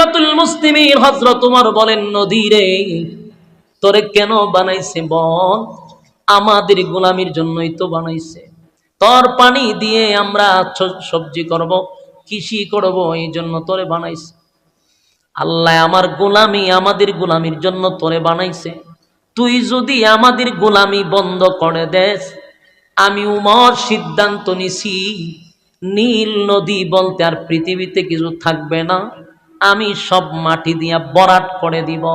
খলিফাতুল মুসলিমিন হযরত ওমর বলেন, নদী রে, তোরে কেন বানাইছে বল? আমাদের গোলামির জন্যই তো বানাইছে। তোর পানি দিয়ে আমরা সবজি করব, কৃষি করব, এই জন্য তোরে বানাইছে। আল্লাহ আমার গোলামি, আমাদের গোলামির জন্য তোরে বানাইছে। তুই যদি আমাদের গোলামি বন্ধ করে দেস, আমি উমর সিদ্ধান্ত নিছি নীল নদী বলতে আর পৃথিবীতে কিছু থাকবে না, আমি সব মাটি দিয়া বরাট করে দিব।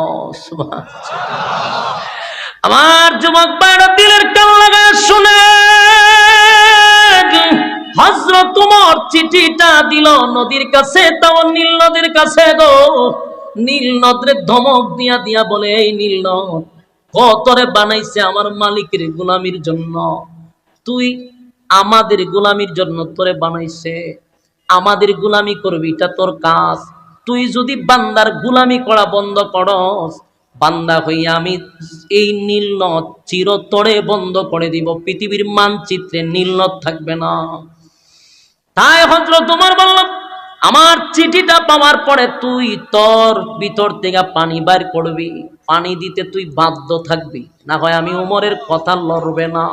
আমার যুবক ভাইরা দিলের কান লাগায় শুনে, হযরত ওমর চিঠিটা দিল নদীর কাছে, তাও নীল নদীর কাছে গো। নীল নদরে ধমক দিয়া দিয়া বলে, এই নীল নদ, কতরে বানাইছে আমার মালিকের গোলামির জন্য, তুই আমাদের গোলামির জন্য তোরে বানাইছে, আমাদের গোলামি করবি, এটা তোর কাজ। তুই যদি বান্দার গোলামি করা বন্ধ করস, বান্দা হইয়া আমি এই নীল নদ চিরতরে বন্ধ করে দিব, পৃথিবীর মানচিত্রে নীল নদ থাকবে না। তাই হযরত ওমর বলল, আমার চিঠিটা পাওয়ার পরে তুই তোর ভিতর থেকে পানি বাইর করবি, পানি দিতে তুই বাধ্য থাকবি, না হয় আমি ওমরের কথা লড়বে না।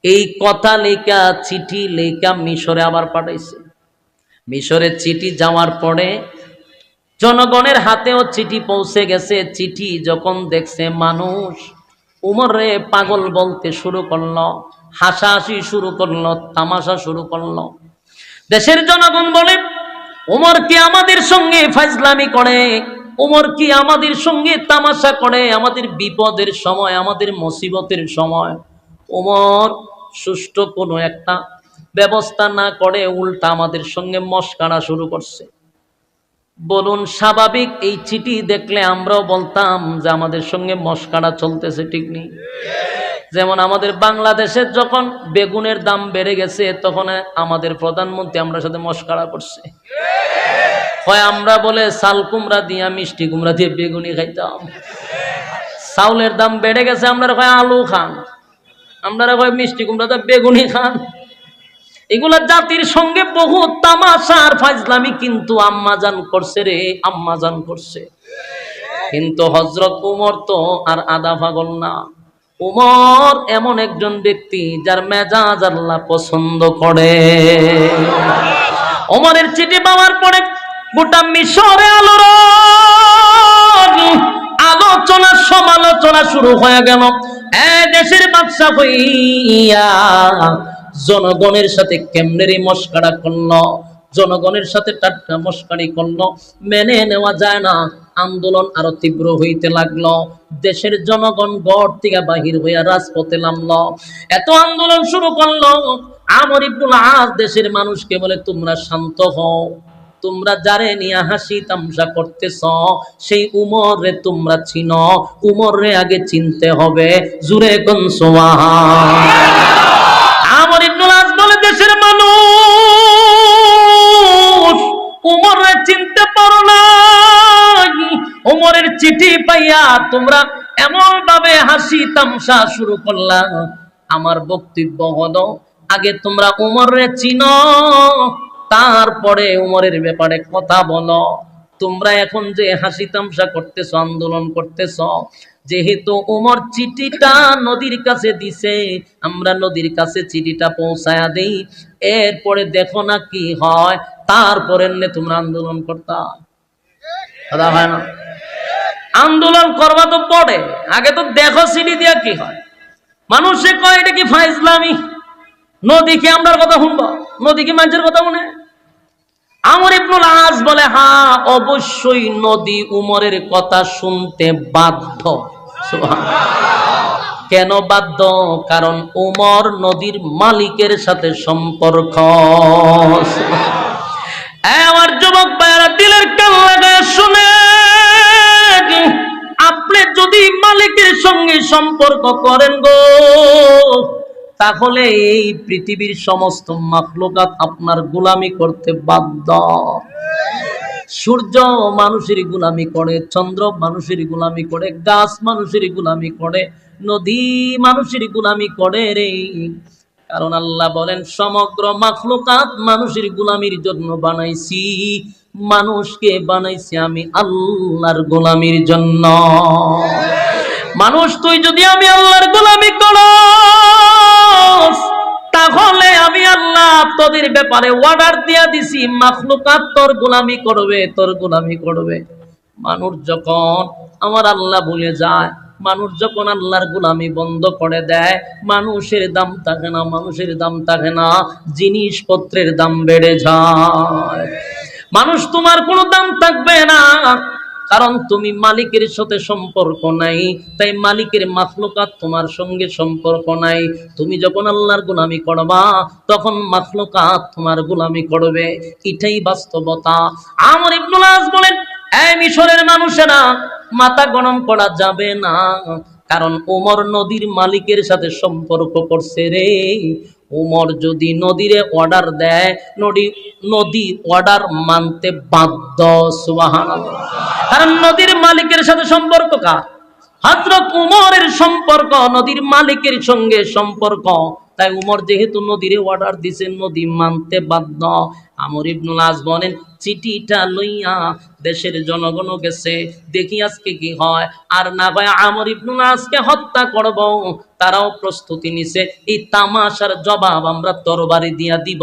এই কথা লেখা চিঠি লেখা মিশরে আবার পাঠাইছে। মিশরে চিঠি যাওয়ার পরে জনগণের হাতেও চিঠি পৌঁছে গেছে। চিঠি যখন দেখছে মানুষ, উমরে পাগল বলতে শুরু করলো, হাসাহাসি শুরু করলো, তামাশা শুরু করলো। দেশের জনগণ বলে, উমর কি আমাদের সঙ্গে ফাজলামি করে, উমর কি আমাদের সঙ্গে তামাশা করে, আমাদের বিপদের সময়, আমাদের মুসিবতের সময় উমর সুষ্ঠু কোনো একটা ব্যবস্থা না করে উল্টা আমাদের সঙ্গে মস্কারা শুরু করছে। বলুন স্বাভাবিক এই চিঠি দেখলে আমরাও বলতাম যে আমাদের সঙ্গে মস্কারা চলতেছে, ঠিক নেই? যেমন আমাদের বাংলাদেশে যখন বেগুনের দাম বেড়ে গেছে, তখন আমাদের প্রধানমন্ত্রী আমরা সাথে মস্কারা করছে। হয় আমরা বলে চাল কুমড়া দিয়া মিষ্টি কুমড়া দিয়ে বেগুনি খাইতাম। চাউলের দাম বেড়ে গেছে, আমরা কয় আলু খান, আমরা কয় মিষ্টি কুমড়া দিয়ে বেগুনি খান। এগুলা জাতির সঙ্গে বহু তামাশার ফাজলামি কিন্তু আম্মাজান করছে রে, আম্মাজান করছে। কিন্তু হযরত ওমর তো আর আদা পাগল না। ওমর এমন একজন ব্যক্তি যার মেজাজ আল্লাহ পছন্দ করে। ওমরের চিঠি পাওয়ার পরে গোটা মিশরে আলোচনা সমালোচনা শুরু হয়ে গেল। দেশের বাদশা হইয়া জনগণের সাথে কেমনে মস্কারা করলো, জনগণের সাথে টাটকা মস্কারি করলো, মেনে নেওয়া যায় না। আন্দোলন আরো তীব্র হইতে লাগলো। দেশের জনগণ ঘর থেকে বাহির হইয়া রাজপথে নামলো। এত আন্দোলন শুরু করলো, আমর ইবনুল আস দেশের মানুষকে বলে, তোমরা শান্ত হও, তোমরা যারে নিয়ে হাসি তামসা করতেছ সেই উমর রে তোমরা চিনো, উমর রে আগে চিনতে হবে। জুরে কোন সুবহান। আমর ইবনুল আস বলে, দেশের মানুষ উমরে চিনতে পারো না, উমরের চিঠি পাইয়া তোমরা এমন ভাবে হাসি তামসা শুরু করলা। আমার বক্তব্য হলো, আগে তোমরা উমরে চিনো, তারপরে উমরের ব্যাপারে কথা বলো। তোমরা এখন যে হাসি তামসা করতেছ, আন্দোলন করতেছ, যেহেতু উমর চিঠিটা নদীর কাছে দিছে, আমরা নদীর কাছে চিঠিটা পৌঁছায়া দেই, এরপরে দেখো না কি হয়, তারপরে তোমরা আন্দোলন করতা। কথা হয় না? আন্দোলন করবা তো পড়ে, আগে তো দেখো চিঠি দিয়া কি হয়। মানুষে কয় এটা কি ফাইজলামি, নদীকে আমরার কথা শুনবো, নদীকে মানুষের কথা শুনে। আমর ইবনুল আস বলে, হ্যাঁ অবশ্যই নদী উমরের কথা শুনতে বাধ্য। কেন বাধ্য? কারণ উমর নদীর মালিকের সাথে সম্পর্ক। আমার যুবক ভাইরা দিলের কান লাগায় শুনে, আপনি যদি মালিকের সঙ্গে সম্পর্ক করেন গো, তাহলে এই পৃথিবীর সমস্ত মাখলুকাত আপনার গোলামি করতে বাধ্য। সূর্য মানুষের গোলামি করে, চন্দ্র মানুষের গোলামি করে, গাছ মানুষের গোলামি করে, নদী মানুষের গোলামি করে রে। কারণ আল্লাহ বলেন, সমগ্র মাখলুকাত মানুষের গোলামির জন্য বানাইছি, মানুষকে বানাইছি আমি আল্লাহর গোলামির জন্য। মানুষ তুই যদি আমি আল্লাহর গোলামি করস, তাহলে আমি আল্লাহ তোদের ব্যাপারে অর্ডার দিয়া দিছি, মাখলুকাত তোর গোলামি করবে, তোর গোলামি করবে। মানুষ যখন আমার আল্লাহ ভুলে যায়, মানুষ যখন আল্লাহর গোলামি বন্ধ করে দেয়, মানুষের দাম থাকে না, মানুষের দাম থাকে না, জিনিসপত্রের দাম বেড়ে যায়। মানুষ তোমার কোনো দাম থাকবে না, কারণ তুমি মালিকের সাথে সম্পর্ক নাই, তাই মালিকের মাখলুকাত তোমার সঙ্গে সম্পর্ক নাই। তুমি যখন আল্লাহর গোলামি করবা, তখন মাখলুকাত তোমার গোলামি করবে। এটাই বাস্তবতা। আমর ইবনুল আস বলেন, এই মিশরের মানুষেরা, মাথা গরম করা যাবে না, কারণ ওমর নদীর মালিকের সাথে সম্পর্ক করছে রে। ওমর যদি নদীরে অর্ডার দেয়, নদী অর্ডার মানতে বাধ্য। সুবহানাল্লাহ। কারণ নদীর মালিকের সাথে সম্পর্ক কার? হযরত উমরের সম্পর্ক নদীর মালিকের সঙ্গে সম্পর্ক। তাই উমর যেহেতু নদীরে অর্ডার দিছে, নদী মানতে বাধ্য। আমর ইবনুল আস বলেন, চিঠিটা লইয়া দেশের জনগণ গেছে, দেখি আজকে কি হয়। আর না হয় আমর ইবনুল আসকে হত্যা করব, তারাও প্রস্তুতি নিছে, এই তামাশার জবাব আমরা তরবারি দিয়া দিব।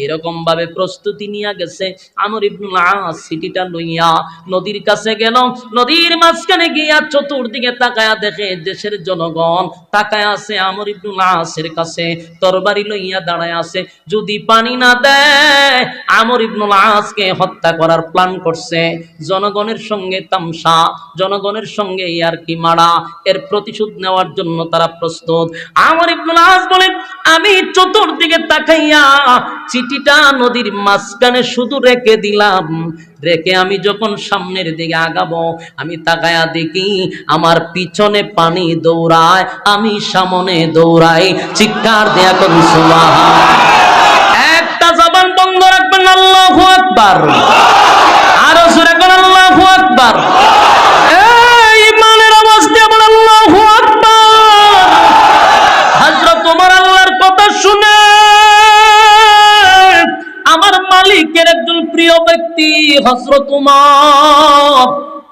এরকম ভাবে প্রস্তুতি নিয়ে গেছে। আমর ইবনুল আস চিঠিটা লইয়া নদীর কাছে গেল। নদীর মাঝখানে গিয়া চতুর্দিকে তাকায়া দেখে দেশের জনগণ তাকায় আছে আমর ইবনুল আসের কাছে, তরবারি লইয়া দাঁড়ায় আছে। যদি পানি না দেয়, আমর ইবনুল আসকে হত্যা করার প্ল্যান করছে। জনগণের সঙ্গে তামসা, জনগণের সঙ্গে ইয়ারকি মারা, এর প্রতিশোধ নেওয়ার জন্য তারা প্রস্তুত। আমর ইবনুল আস বলেন, আমি চতুর্দিকে তাকাইয়া চিঠিটা নদীর মাঝখানে শুধু রেখে দিলাম। রেখে আমি যখন সামনের দিকে আগাবো, আমি তাকায়া দেখি আমার পিছনে পানি দৌড়ায়, আমি সামনে দৌড়াই। চিৎকার দেয়া করি সুবহানাল্লাহ। একটা জবান বন্ধ রাখবেন, আল্লাহু আকবার। আরো জোরে করে আল্লাহু আকবার। এই ইমানের আওয়াজ দিয়ে বলেন আল্লাহু আকবার। হযরত ওমর আল্লাহর কথা শুনে, আমার মালিকের একজন প্রিয় ব্যক্তি হযরত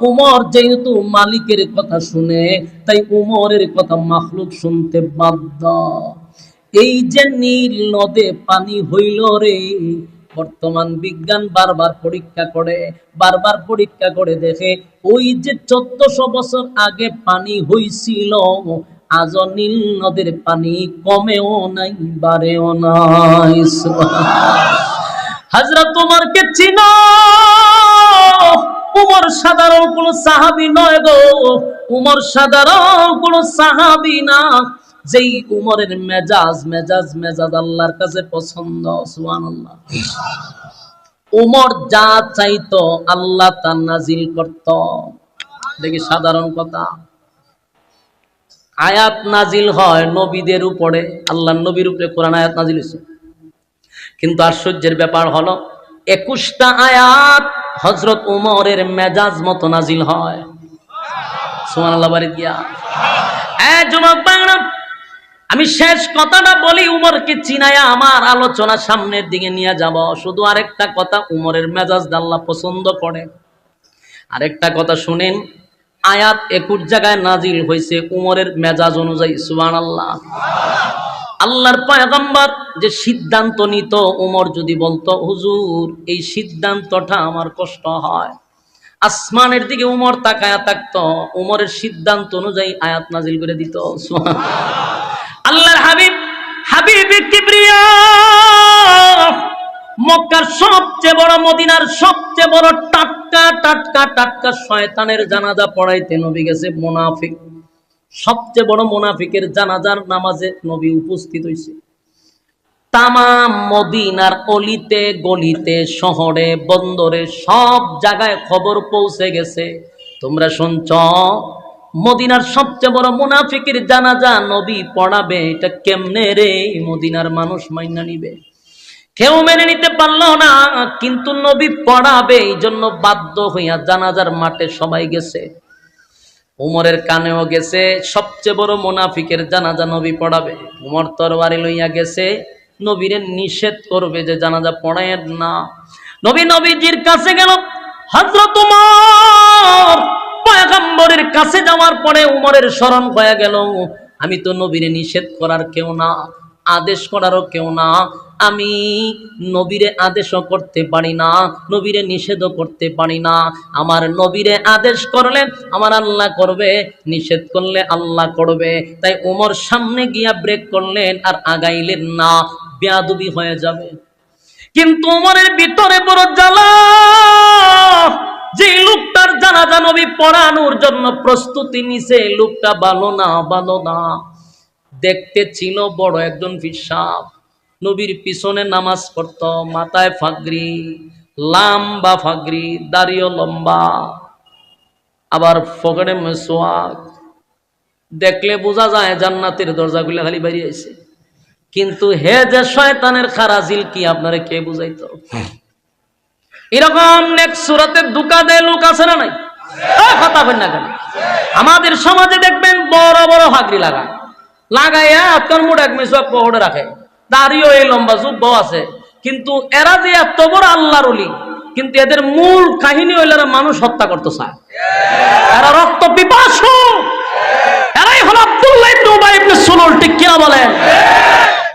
উমর যেহেতু মালিকের কথা শুনে, তাই উমরের কথা মাখলুক শুনতে বাধ্য। এই যে নীল নদে পানি হইল রে, বর্তমান বিজ্ঞান বারবার পরীক্ষা করে দেখে, ওই যে 1400 বছর আগে পানি হইছিল, আজ নীল নদের পানি কমেও নাই, বাড়েও নাই। হযরত ওমরকে চিনো? উমর সাধারণ কোন সাহাবী নয় গো, উমর সাধারণ কোন সাহাবী না। যেই উমরের মেজাজ আল্লাহর কাছে পছন্দ। সুবহানাল্লাহ। উমর যা চাইতো আল্লাহ তা নাজিল করত। দেখি সাধারণ কথা, আয়াত নাজিল হয় নবীদের উপরে, আল্লাহর নবীর উপরে কোরআন আয়াত নাজিল হয়েছে। কিন্তু আশ্চর্যের ব্যাপার হলো 21টা আয়াত হযরত উমরের মেজাজ মতো নাজিল হয়। সুবহানাল্লাহ। বাড়ি গিয়া যুবক বাংলা, আমি শেষ কথাটা বলি, উমরকে চিনায়া আমার আলোচনা সামনের দিকে নিয়ে যাব। শুধু আরেকটা কথা, উমরের মেজাজ আল্লাহ পছন্দ করে। আরেকটা কথা শুনেন, আয়াত 21 জায়গায় নাজিল হয়েছে উমরের মেজাজ অনুযায়ী। সুবহানাল্লাহ। আল্লাহর পয়গম্বর যে সিদ্ধান্ত নিত, উমর যদি বলতো হুজুর এই সিদ্ধান্তটা আমার কষ্ট হয়, আসমানের দিকে উমর তাকায়া থাকতো, উমরের সিদ্ধান্ত অনুযায়ী আয়াত নাজিল করে দিত। আল্লাহর হাবিব কিবরিয়া, মক্কার সবচেয়ে বড়, মদিনার সবচেয়ে বড় টাটকা শয়তানের জানাজা পড়াইতে নবী গেছে। মুনাফিক, সবচেয়ে বড় মুনাফিকের জানাজার নামাজে নবী উপস্থিত হয়েছে। তামাম মদিনার অলিতে গলিতে, শহরে বন্দরে, সব জায়গায় খবর পৌঁছে গেছে। তোমরা শুনছ মদিনার সবচেয়ে বড় মুনাফিকের জানাজা নবী পড়াবে। এটা কেমনে রে মদিনার মানুষ মাইনা নিবে? কেউ মেনে নিতে পারলো না, কিন্তু নবী পড়াবে, এই জন্য বাধ্য হইয়া জানাজার মাঠে সবাই গেছে। উমরের কানেও গেছে, সবচেয়ে বড় মুনাফিকের জানাজা নবী পড়াবে। উমর তরবারি লইয়া গেছে, নবীরে নিষেধ করবে যে জানাজা পড়ায়েন না। নবীজির কাছে গেল। হযরত উমর পয়গম্বরের কাছে যাওয়ার পরে উমরের স্মরণ হয়ে গেল, আমি তো নবীরে নিষেধ করার কেউ না, আদেশ করারও কেউ না। আমি নবীরে আদেশও করতে পারি না, নবীরে নিষেধও করতে পারি না। আমার নবীরে আদেশ করলে আমার আল্লাহ করবে, নিষেধ করলে আল্লাহ করবে। তাই উমর সামনে গিয়া ব্রেক করলেন আর আগাইলেন না, বেয়াদবি হয়ে যাবে। কিন্তু উমরের ভিতরে বড় জ্বালা, যে লোকটার জানাজা নবী পড়ানোর জন্য প্রস্তুতি নিছে, লোকটা ভালো না, ভালো না। দেখতে ছিল বড় একজন পিসাব, নবীর পিছনে নামাজ পড়ত, মাথায় ফাগরি, লম্বা ফাগরি, দাড়িও লম্বা, আবার ফকরে মেসওয়াক। দেখলে বোঝা যায় জান্নাতের দরজাগুলো খালি বেরিয়ে আইছে। কিন্তু হে যে শয়তানের খারাজিল, কি আপনারে কে বুঝাইতো? এরকম নেক্সট সূরাতে দুকা দেয় লোক আছে না নাই? কথা বলেন না কেন? আমাদের সমাজে দেখবেন বড় বড় ফাগরি লাগাইয়া আপনার মুখ এক মেসওয়াক পকেটে রাখে, দাড়িও এই লম্বা, জুব্বাও আছে। কিন্তু এরা যে এত বড় আল্লাহর ওলি, কিন্তু এদের মূল কাহিনী হইল এরা মানুষ হত্যা করতে চায়, এরা রক্ত পিপাসু। এরাই হলো আব্দুল্লাহ ইবনে উবাই ইবনে সুলুল, ঠিক কিনা বলেন?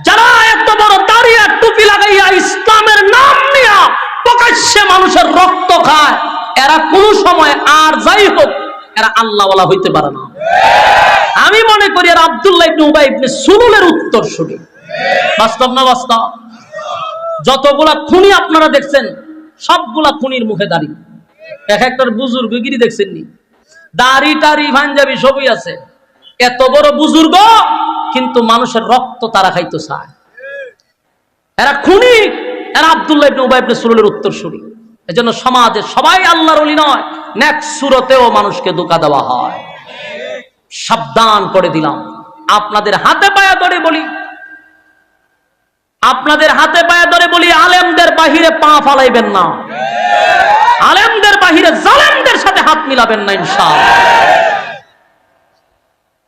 যারা এত বড় দাড়ি আর টুপি লাগাইয়া ইসলামের নাম নিয়া প্রকাশ্যে মানুষের রক্ত খায়, এরা কোন সময় আর যাই হোক এরা আল্লাহওয়ালা হইতে পারে না। আমি মনে করি এরা আব্দুল্লাহ ইবনে উবাই ইবনে সুলুলের উত্তরসূরি। বাস্তব না বাস্তব? যতগুলা খুনি আপনারা দেখছেন সবগুলা খুনির মুখে দাড়ি। এক একটার বুজুর্গ গিরি দেখছেন নি, দাড়ি টাড়ি পাঞ্জাবি সবই আছে। এত বড় বুজুর্গ, কিন্তু মানুষের রক্ত তারা খাইতে চায়। এরা খুনি, এরা আব্দুল্লাহ ইবনে উবাই ইবনে সুলুলের উত্তরসূরি। এজন্য সমাজে সবাই আল্লাহর ওলি নয়, নেক্সট সূরাতেও মানুষকে ধোঁকা দেওয়া হয়। সাবধান করে দিলাম। আপনাদের হাতে পায়ে ধরে বলি, আপনাদের হাতে পায়ে ধরে বলি, আলেমদের বাহিরে পা ফালাইবেন না, আলেমদের বাহিরে জালেমদের সাথে হাত মিলাবেন না ইনশাআল্লাহ।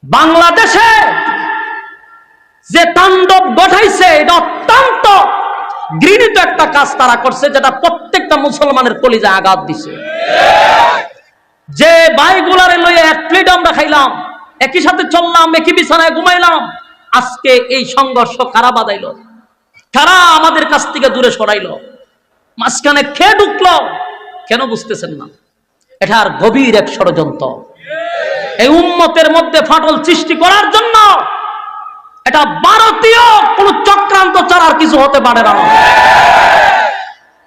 বাংলাদেশে যে তাণ্ডব ঘটাইছে, এটা অত্যন্ত ঘৃণিত একটা কাজ তারা করছে, যেটা প্রত্যেকটা মুসলমানের কলিজায় আঘাত দিছে। যে ভাইগুলারে লইয়া এক প্লেট আমরা খাইলাম, একই সাথে চললাম, একই বিছানায় ঘুমাইলাম, আজকে এই সংঘর্ষ কারা বাঁধাইল? কারা আমাদের কাছ থেকে দূরে সরাইলো? মাঝখানে খেয়ে ঢুকলো, কেন বুঝতেছেন না? এটার গভীর এক ষড়যন্ত্র, এই উম্মতের মধ্যে ফাটল সৃষ্টি করার জন্য। এটা ভারতীয় কোন চক্রান্ত ছাড়া আর কিছু হতে পারে না।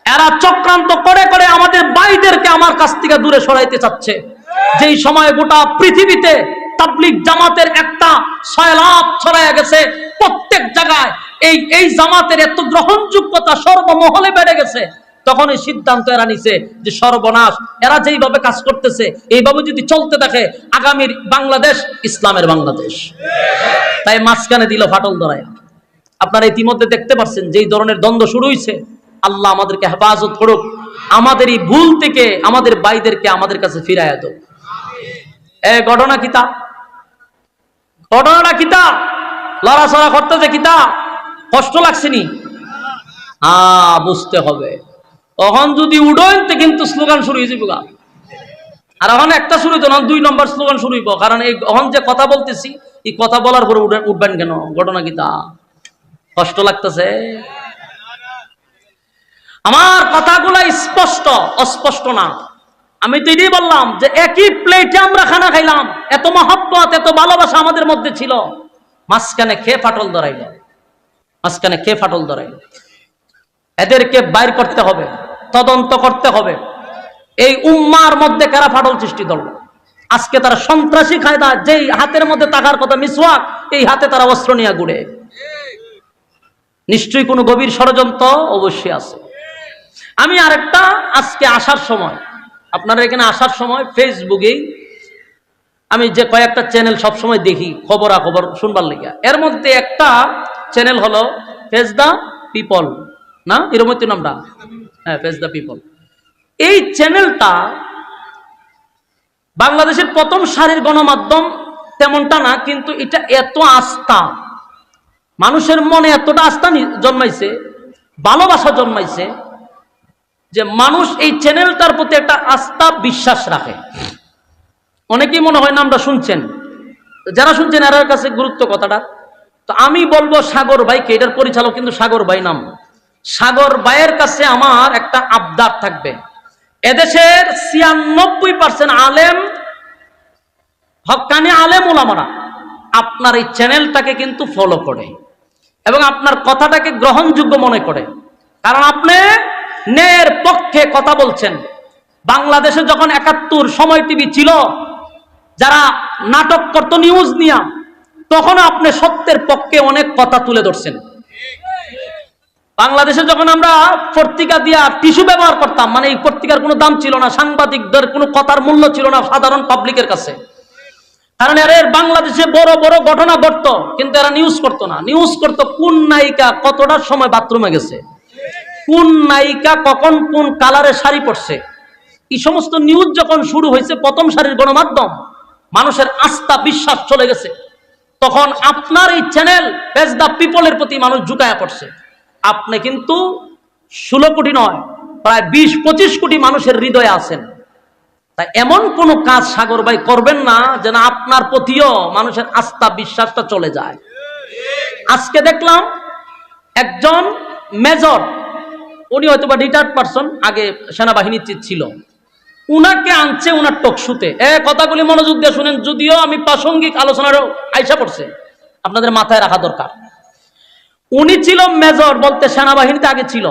এরা চক্রান্ত করে করে আমাদের ভাইদেরকে আমার কাছ থেকে দূরে সরাইতে চাচ্ছে। যেই সময় গোটা পৃথিবীতে তাবলীগ জামাতের একটা সয়লাব ছড়ায় গেছে, প্রত্যেক জায়গায় এই জামাতের এত গ্রহণযোগ্যতা সর্বমহলে বেড়ে গেছে, তখন এই সিদ্ধান্ত এরা নিছে যে সর্বনাশ, এরা যেইভাবে কাজ করতেছে এইভাবে যদি চলতে থাকে, আগামীর বাংলাদেশ ইসলামের বাংলাদেশ। তাই মাঝখানে দিল ফাটল ধরায়। আপনারা ইতিমধ্যে দেখতে পাচ্ছেন যেই ধরনের দ্বন্দ্ব শুরু হয়েছে। আল্লাহ আমাদেরকে হেফাজত করুক, আমাদের এই ভুল থেকে আমাদের ভাইদেরকে আমাদের কাছে ফিরাইয়া দাও। ঘটনা কিতা, ঘটনাটা কিতা, লড়াচড়া করতেছে কিতা, কষ্ট লাগছেনি? বুঝতে হবে। তখন যদি উডইতে কিন্তু স্লোগান শুরু হয়ে যাবে, আর এখন একটা শুরু হইতো না, 2 নম্বর স্লোগান শুরু হইব। কারণ এই এখন যে কথা বলতেছি, এই কথা বলার পরে উঠবেন কেন? ঘটনা কিতা, কষ্ট লাগতেছে? আমার কথাগুলা স্পষ্ট, অস্পষ্ট না। আমি তো এটাই বললাম যে একই প্লেটে আমরা খানা খাইলাম, এত মহব্বত, এত ভালোবাসা আমাদের মধ্যে ছিল, মাঝখানে খেয়ে ফাটল ধরাইল, মাঝখানে খেয়ে ফাটল ধরাইল। এদেরকে বাইর করতে হবে, তদন্ত করতে হবে। এই উম্মার মধ্যে কারা ফাটল সৃষ্টি করলো? আজকে তারা সন্ত্রাসী কায়দা, যেই হাতের মধ্যে টাকার কথা মিসওয়াক, এই হাতে তারা অস্ত্র নিয়ে ঘুরে। নিশ্চয়ই কোনো গভীর ষড়যন্ত্র অবশ্যই আছে। আমি আরেকটা, আজকে আসার সময়, আপনারা এখানে আসার সময় ফেসবুকে আমি যে কয়েকটা চ্যানেল সবসময় দেখি খবরাখবর শুনবার লেগে, এর মধ্যে একটা চ্যানেল হলো ফেস দ্য পিপল, না এরকম নামটা? হ্যাঁ, ফেস দ্য পিপল। এই চ্যানেলটা বাংলাদেশের প্রথম সারির গণমাধ্যম তেমনটা না, কিন্তু এটা এত আস্থা, মানুষের মনে এতটা আস্থা জন্মাইছে, ভালোবাসা জন্মাইছে, যে মানুষ এই চ্যানেলটার প্রতি একটা আস্থা বিশ্বাস রাখে। অনেকেই মনে হয় না আমরা শুনছেন, যারা শুনছেন এর কাছে গুরুত্ব কথাটা। তো আমি বলবো সাগর ভাইকে, এটার পরিচালক কিন্তু সাগর ভাই নাম, সাগর ভাইয়ের কাছে আমার একটা আবদার থাকবে। এদেশের 96% আলেম, হক্কানি আলেম ওলামারা আপনার এই চ্যানেলটাকে কিন্তু ফলো করে এবং আপনার কথাটাকে গ্রহণযোগ্য মনে করে, কারণ আপনি ন্যায়ের পক্ষে কথা বলছেন। বাংলাদেশে যখন 71 সময় টিভি ছিল, যারা নাটক করত নিউজ নিয়া, তখন আপনি সত্যের পক্ষে অনেক কথা তুলে ধরছেন। বাংলাদেশে যখন আমরা পত্রিকা দিয়া টিস্যু ব্যবহার করতাম, মানে এই পত্রিকার কোনো দাম ছিল না, সাংবাদিকদের কোনো কথার মূল্য ছিল না সাধারণ পাবলিকের কাছে, কারণ এর বাংলাদেশে বড় বড় ঘটনা ঘটতো, কিন্তু এরা নিউজ করতো না। নিউজ করতো কোন নায়িকা কতটার সময় বাথরুমে গেছে, কোন নায়িকা কখন কোন কালারের শাড়ি পরছে। এই সমস্ত নিউজ যখন শুরু হয়েছে, প্রথম সারির গণমাধ্যম, মানুষের আস্থা বিশ্বাস চলে গেছে, তখন আপনার এই চ্যানেল পেজ দ্য পিপলের প্রতি মানুষ ঝুঁকায়া পড়ছে। আপনি কিন্তু 16 কোটি নয়, প্রায় 20-25 কোটি মানুষের হৃদয়ে আছেন। তাই এমন কোন কাজ সাগর ভাই করবেন না যেন আপনার প্রতিও মানুষের আস্থা বিশ্বাসটা চলে যায়। আজকে দেখলাম একজন মেজর, উনি হয়তো বা রিটায়ার্ড পারসন, আগে সেনাবাহিনীর চিফ ছিল, উনাকে আনছে উনার টকশুতে। কথাগুলি মনোযোগ দিয়ে শুনেন, যদিও আমি প্রাসঙ্গিক আলোচনারও আইসা পড়ছে, আপনাদের মাথায় রাখা দরকার। উনি ছিল মেজর, বলতে সেনাবাহিনীতে আগে ছিল,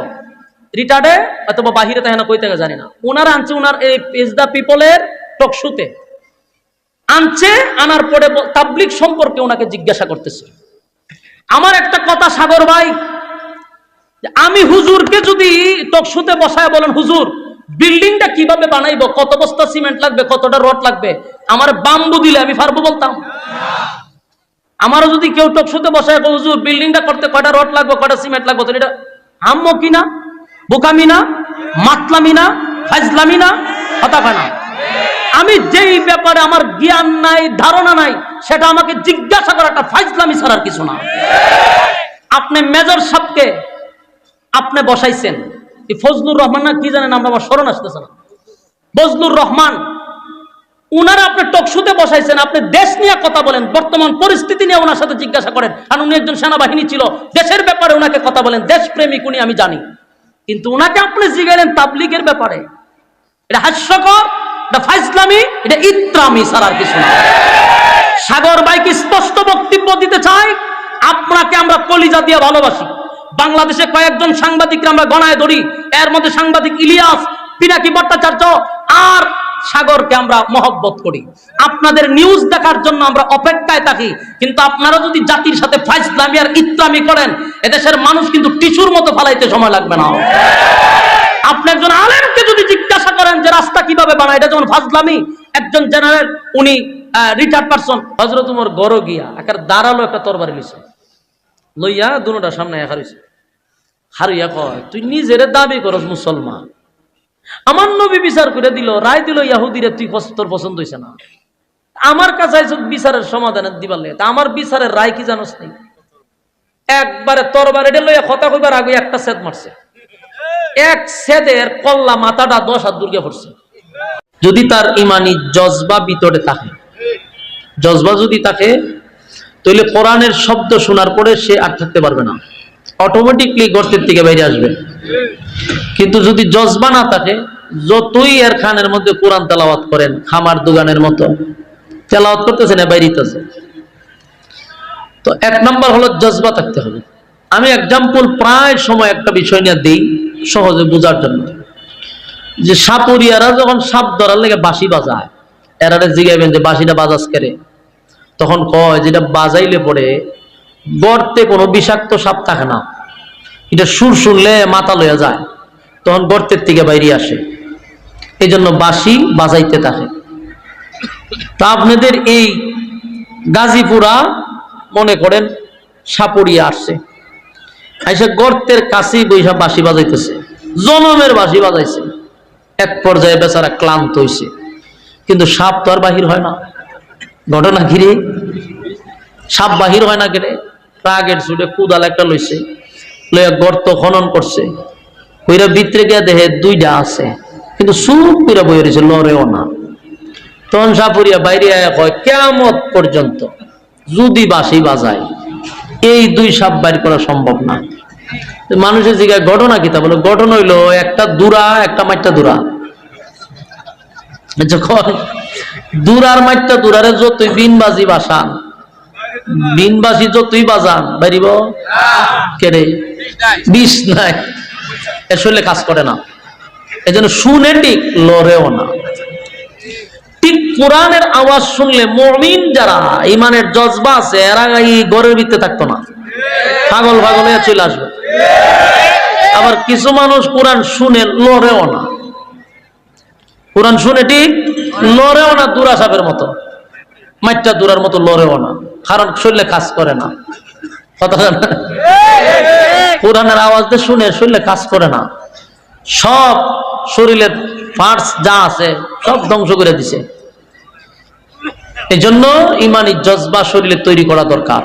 রিটায়ার্ডে অথবা বাহিরে তাই না কই থেকে জানি না। উনার আনছে উনার এই পেজ দ্য পিপলের টকশুতে আনছে, আনার পরে তাবলিগ সম্পর্কে ওনাকে জিজ্ঞাসা করতেছে। আমার একটা কথা সাগর ভাই, আমি হুজুরকে যদি টকশুতে বসায় বলেন, হুজুর বিল্ডিংটা কিভাবে বানাইবো, কত বস্তা সিমেন্ট লাগবে, কতটা রড লাগবে, আমার বাম্বু দিলে আমি পারবো বলতাম? আমারও যদি কেউ টকশুতে বসায় হুজুর বিল্ডিংটা করতে কয়টা রড লাগবে, কয়টা সিমেন্ট লাগবে, তো এটা হাম্ম কিনা, বোকামি না, মাতলামি না, ফাজলামি না, হতাশা না? আমি যেই ব্যাপারে আমার জ্ঞান নাই, ধারণা নাই, সেটা আমাকে জিজ্ঞাসা করা একটা ফাজলামি ছাড়ার কিছু না। আপনি মেজর সাহেবকে আপনি বসাইছেন, এই ফজলুর রহমান না কি জানেন, আমরা আমার স্মরণ আসতেছে না, ফজলুর রহমান, উনারা আপনি টকশুতে বসাইছেন। আপনি দেশ নিয়ে কথা বলেন, বর্তমান পরিস্থিতি নিয়ে ওনার সাথে জিজ্ঞাসা করেন, কারণ উনি একজন সেনাবাহিনী ছিল, দেশের ব্যাপারে ওনাকে কথা বলেন, দেশপ্রেমিক উনি, আমি জানি। কিন্তু উনাকে আপনি জিজ্ঞাসা তাবলিগের ব্যাপারে, এটা হাস্যকর, এটা ফাইজলামি, এটা ইত্রামি ছাড়ার কিছু না। সাগর ভাইকে স্পষ্ট বক্তব্য দিতে চাই, আপনাকে আমরা কলিজা দিয়ে ভালোবাসি। বাংলাদেশে কয়েকজন সাংবাদিকরা আমরা গণায় ধরি, এর মধ্যে সাংবাদিক ইলিয়াস, পিনাকি ভট্টাচার্য আর সাগরকে আমরা মহব্বত করি। আপনাদের নিউজ দেখার জন্য আমরা অপেক্ষায় থাকি, কিন্তু আপনারা যদি জাতির সাথে ফাইজলামি আর ইত্রামি করেন, এদেশের মানুষ কিন্তু টিস্যুর মতো ফালাইতে সময় লাগবে না। আপনি একজন আলেমকে যদি জিজ্ঞাসা করেন যে রাস্তা কিভাবে বানায়, এটা যেমন ফাজলামি। একজন জেনারেল, উনি রিটায়ার্ড পারসন, হযরত উমর গড় গিয়া একার দাঁড়ালো, একটা তরবারি লইছে, লইয়া দুটোটা সামনে হারিয়েছে, হারিয়া কয়, তুই নিজের দাবি করস মুসলমান, আমার নবী বিচার করে দিল, রায় দিল ইহুদিরে, তুই তোর পছন্দ হইছে না, আমার কাছে আইছ বিচারের সমাধান দিবার লাগে, তা আমার বিচারের রায় কি জানোস নাই? একবারে তরবারি এটা লইয়া কথা কইবার আগে একটা সেদ মারছে, এক সেদের কল্লা মাথাটা 10 হাত দূরে পড়ছে। যদি তার ইমানি জজবা ভিতরে থাকে, জজবা যদি থাকে, তাহলে কোরআনের শব্দ শোনার পরে সে আর থাকতে পারবে না, অটোমেটিকলি গর্তের থেকে বাইরে আসবে। কিন্তু যদি জজবা না থাকে, যতই এর খানের মধ্যে কোরআন তেলাওয়াত করেন, খামার দোকানের মতো তেলাওয়াত করতেছে না, বাইরেতেছে। তো 1 নম্বর হলো জজবা থাকতে হবে। আমি এক্সাম্পল প্রায় সময় একটা বিষয় নিয়ে দিই সহজে বোঝার জন্য, যে সাপুরিয়ারা যখন সাপ ধরার লেগে বাঁশি বাজায়, এরা জিগাইবেন যে বাঁশিটা বাজাস করে, তখন কয় যেটা বাজাইলে পরে গর্তে কোনো বিষাক্ত সাপ থাকে না, এটা সুর শুনলে মাথা লইয়া যায়, তখন গর্তের থেকে বাইরে আসে, এই জন্য বাঁশি বাজাইতে থাকে। তা আপনাদের এই গাজীপুরা মনে করেন সাপুরিয়া আসছে, আইসা গর্তের কাছেই বৈশা বাঁশি বাজাইতেছে, জনমের বাঁশি বাজাইছে, এক পর্যায়ে বেচারা ক্লান্ত হইছে, কিন্তু সাপ তো আর বাহির হয় না। ঘটনা ঘিরে সাপ বাহির হয় না গেলে রাগের ছুটে কুদাল একটা লইছে, লইয়া গর্ত খনন করছে, কইরা ভিতরে গিয়ে দেখে দুইটা আছে, কিন্তু চুপ করে বই রয়েছে, লড়েও না। তখন সাপুরিয়া বাইরে আয়া কয়, কিয়ামত পর্যন্ত যদি বাঁশি বাজায় এই দুই সাপ বাইর করা সম্ভব না। মানুষের জিজ্ঞাসা ঘটনা কি? তা বলে ঘটনা হইলো একটা দুরা, একটা মাইটটা দুরা। যখন দুরার মাইটটা দুরারে যতই বিনবাজি বাসান, বিনবাজি যতই বাজান, বাইরিব কেড়ে বিষ নাই, আসলে কাজ করে না। এই জন্য শুনে ঠিক, লড়েও না। ঠিক কোরআনের আওয়াজ শুনলে মুমিন যারা ইমানের জজবা আছে, এরা এই ঘরের ভিতরে থাকতো না, পাগল পাগল হয়ে চলে আসবে। আবার কিছু মানুষ কোরআন শুনে লড়েও না, কোরআন শুনে ঠিক লড়েও না, দুরা সাপের মতো, মাইটটা দুরার মতো লড়েও না, কারণ শরীরে কাজ করে না। কথা না, কোরআনের আওয়াজ দিয়ে শুনে শরীরে কাজ করে না, সব শরীরের পার্টস যা আছে সব ধ্বংস করে দিছে। এই জন্য ইমানি জজবা শরীরে তৈরি করা দরকার।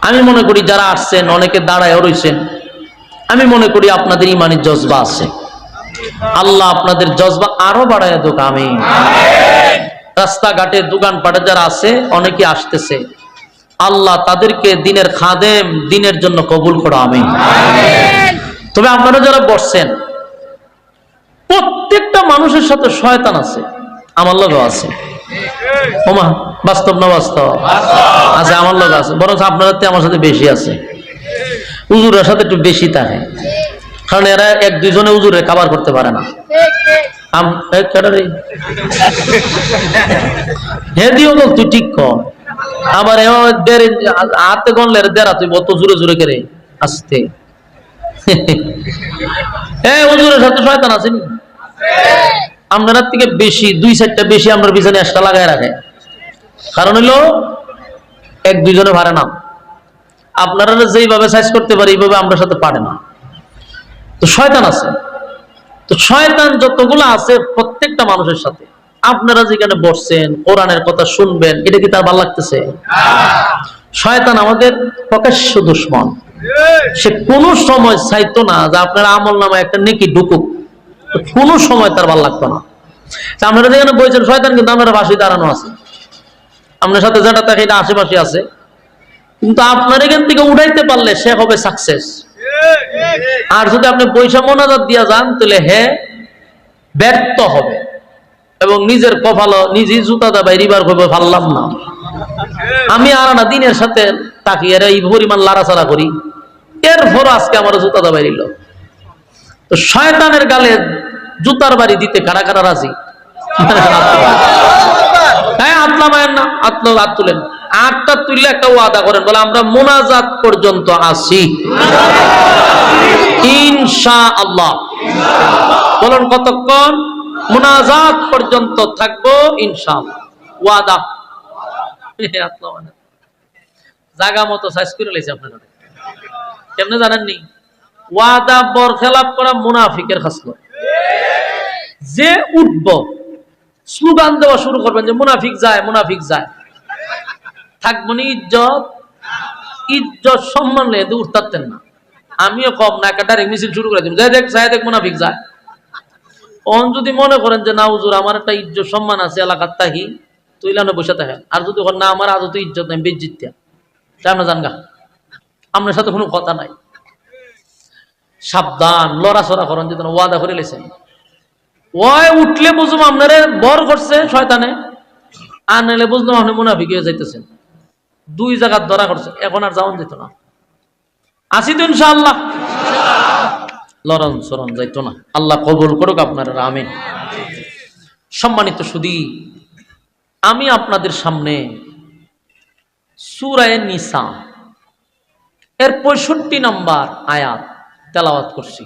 আমি মনে করি যারা আসছেন, অনেকে দাঁড়ায় রয়েছেন, আমি মনে করি আপনাদের ইমানি জজবা আছে। আল্লাহ আপনাদের জজবা আরো বাড়ায় দোক, আমিন। রাস্তাঘাটে দোকানপাটে যারা আছে, অনেকে আসতেছে, আল্লাহ তাদেরকে দিনের খাদেম, দিনের জন্য কবুল করো, আমিন। তবে আপনারা যারা বসছেন, প্রত্যেকটা মানুষের সাথে শয়তান আছে, আমার লোকও আছে। ওমা, বাস্তব না বাস্তব? আছে, আমার লোক আছে, বরং আপনার আমার সাথে বেশি আছে। উজুরের সাথে একটু বেশি থাকে, কারণ এরা এক দুইজনে উজুরে কাবার করতে পারে না। হে দিও বল, তুই ঠিক কর। আবার হাতে গনলে দেরা, তুই বত জোরে জোরে করে আসতে। হুজুরের সাথে শয়তান আসেনি, আপনার থেকে বেশি, দুই চারটা বেশি আমরা পিছনে একটা লাগায় রাখে। কারণ হইলো এক দুইজনে পারে না, আপনারা যেইভাবে সাইজ করতে পারে এইভাবে আমরা সাথে পারে না। তো শয়তান আছে, তো শয়তান যতগুলো আছে প্রত্যেকটা মানুষের সাথে। আপনারা যেখানে বসছেন, কোরআনের কথা শুনবেন, এটা কি তার ভালো লাগতেছে? শয়তান আমাদের প্রকাশ্য দুশমন। সে কোনো সময় চাইতো না যে আপনার আমল নামে একটা নেকি ঢুকুক, কোনো সময় তার ভালো লাগতো না। আপনারা যেখানে বলছেন, শয়তান কিন্তু আপনার পাশে দাঁড়ানো আছে, আপনার সাথে যেটা থাকে এটা আশেপাশে আছে, কিন্তু আপনার এখান থেকে উঠাইতে পারলে সে হবে সাকসেস। আর যদি আপনি পয়সা মোনাজাত দিয়া যান, তাহলে হে ব্যর্থ হবে এবং নিজের কপালও নিজেই জুতা দাবাই রিবার করবে, পারলাম না। আমি আর না দিনের সাথে তাকিয়ে এই পরিমাণ লাড়াচাড়া করি, এরপর আজকে আমার জুতা দাবাই দিল। তো শয়তানের গালে জুতার বাড়ি দিতে কারা কারা রাজি? হ্যাঁ, আতলা মায়ের না, আতলা হাত তুলেন, আটটা তুললে একটা ওয়াদা করেন, বলে আমরা মোনাজাত পর্যন্ত আসি ইনশাআল্লাহ। বলুন কতক্ষণ? মোনাজাত পর্যন্ত থাকবো ইনশাআল্লাহ, ওয়াদা। জায়গা মতো সাইজ করে লেছে আপনারা, কেমনে জানেননি? ওয়াদা বরখেলাপ করা মুনাফিকের খাসলত। যে উঠবো স্লোগান দেওয়া শুরু করবেন যে মুনাফিক যায়, মুনাফিক যায়, থাকবো না ইজ্জত, ইজ্জত সম্মান লেগে উঠতেন না। আমিও কম না, একটা ডাইরেক্ট মিছিল শুরু করে দিব, যাই দেখ যাই দেখ মুনাফিক যায়। অন যদি মনে করেন যে না হুজুর আমার একটা ইজ্জত সম্মান আছে এলাকার, তাহি তুইলানো বসে থাকেন। আর যদি না আমার আদত ইজ্জত নাই, বেজ্জিত্যা, সামনে জানগা, আপনার সাথে কোনো কথা নাই। সাবধান, লড়াচড়া করেন, যদি ওয়াদা করে লেছেন, ওই উঠলে বুঝুম আপনারে বর করছে শয়তানে, আর নাইলে বুঝলাম আপনি মুনাফিক হয়ে যাইতেছেন। দুই জায়গার ধরা করছে, এখন আর যাওয়ান যেত না। আসি তো ইনশাআল্লাহ, লড়ন সরণ যাইতো না। আল্লাহ কবুল করুক আপনারা, আমিন। সম্মানিত সুধী, আমি আপনাদের সামনে সূরা নিসা এর 65 নম্বর আয়াত তেলাওয়াত করছি।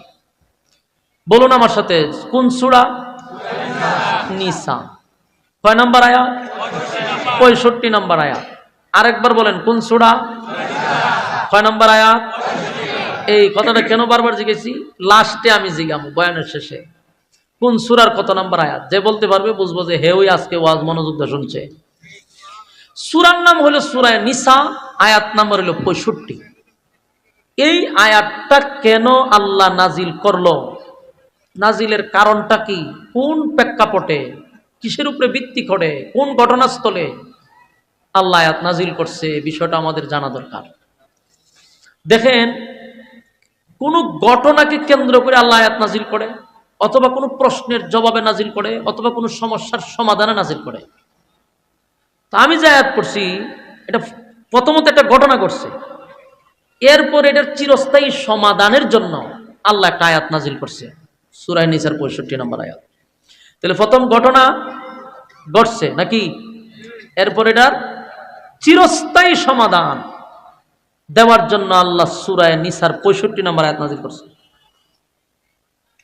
বলুন আমার সাথে, কোন সূরা? নিসা। কয় নম্বর আয়াত? 65 নম্বর আয়াত। আরেকবার বলেন, কোন সূরা? কয় নম্বর আয়াত? এই কথাটা কেন বারবার জিজ্ঞেসি? লাস্টে আমি জিজ্ঞামু বয়ানের শেষে, কোন সূরার কত নম্বর আয়াত। যে বলতে পারবে বুঝবো যে হেউই আজকে ওয়াজ মনোযোগ দিয়ে শুনছে। সূরার নাম হলো সূরা নিসা, আয়াত নাম্বার হলো 65। এই আয়াতটা কেন আল্লাহ নাজিল করলো নাজিলের কারণটা কি, কোন প্রেক্ষাপটে, কিসের উপরে ভিত্তি করে, কোন ঘটনাস্থলে আল্লাহ আয়াত নাজিল করছে, বিষয়টা আমাদের জানা দরকার। দেখেন, কোন ঘটনাকে কেন্দ্র করে আল্লাহ আয়াত নাজিল করে, অথবা কোনো প্রশ্নের জবাবে নাজিল করে, অথবা কোনো সমস্যার সমাধানে নাজিল করে। তা আমি যে আয়াত পড়ছি, এটা প্রথমত একটা ঘটনা ঘটছে, এরপর এটার চিরস্থায়ী সমাধানের জন্য আল্লাহ একটা আয়াত নাজিল করছে, সূরা নিসার 65 নম্বর আয়াত। তাহলে প্রথম ঘটনা ঘটছে নাকি, এরপর এটার চিরস্থায়ী সমাধান দেওয়ার জন্য আল্লাহ সূরা নিসার 65 নম্বর আয়াত নাজিল করছে।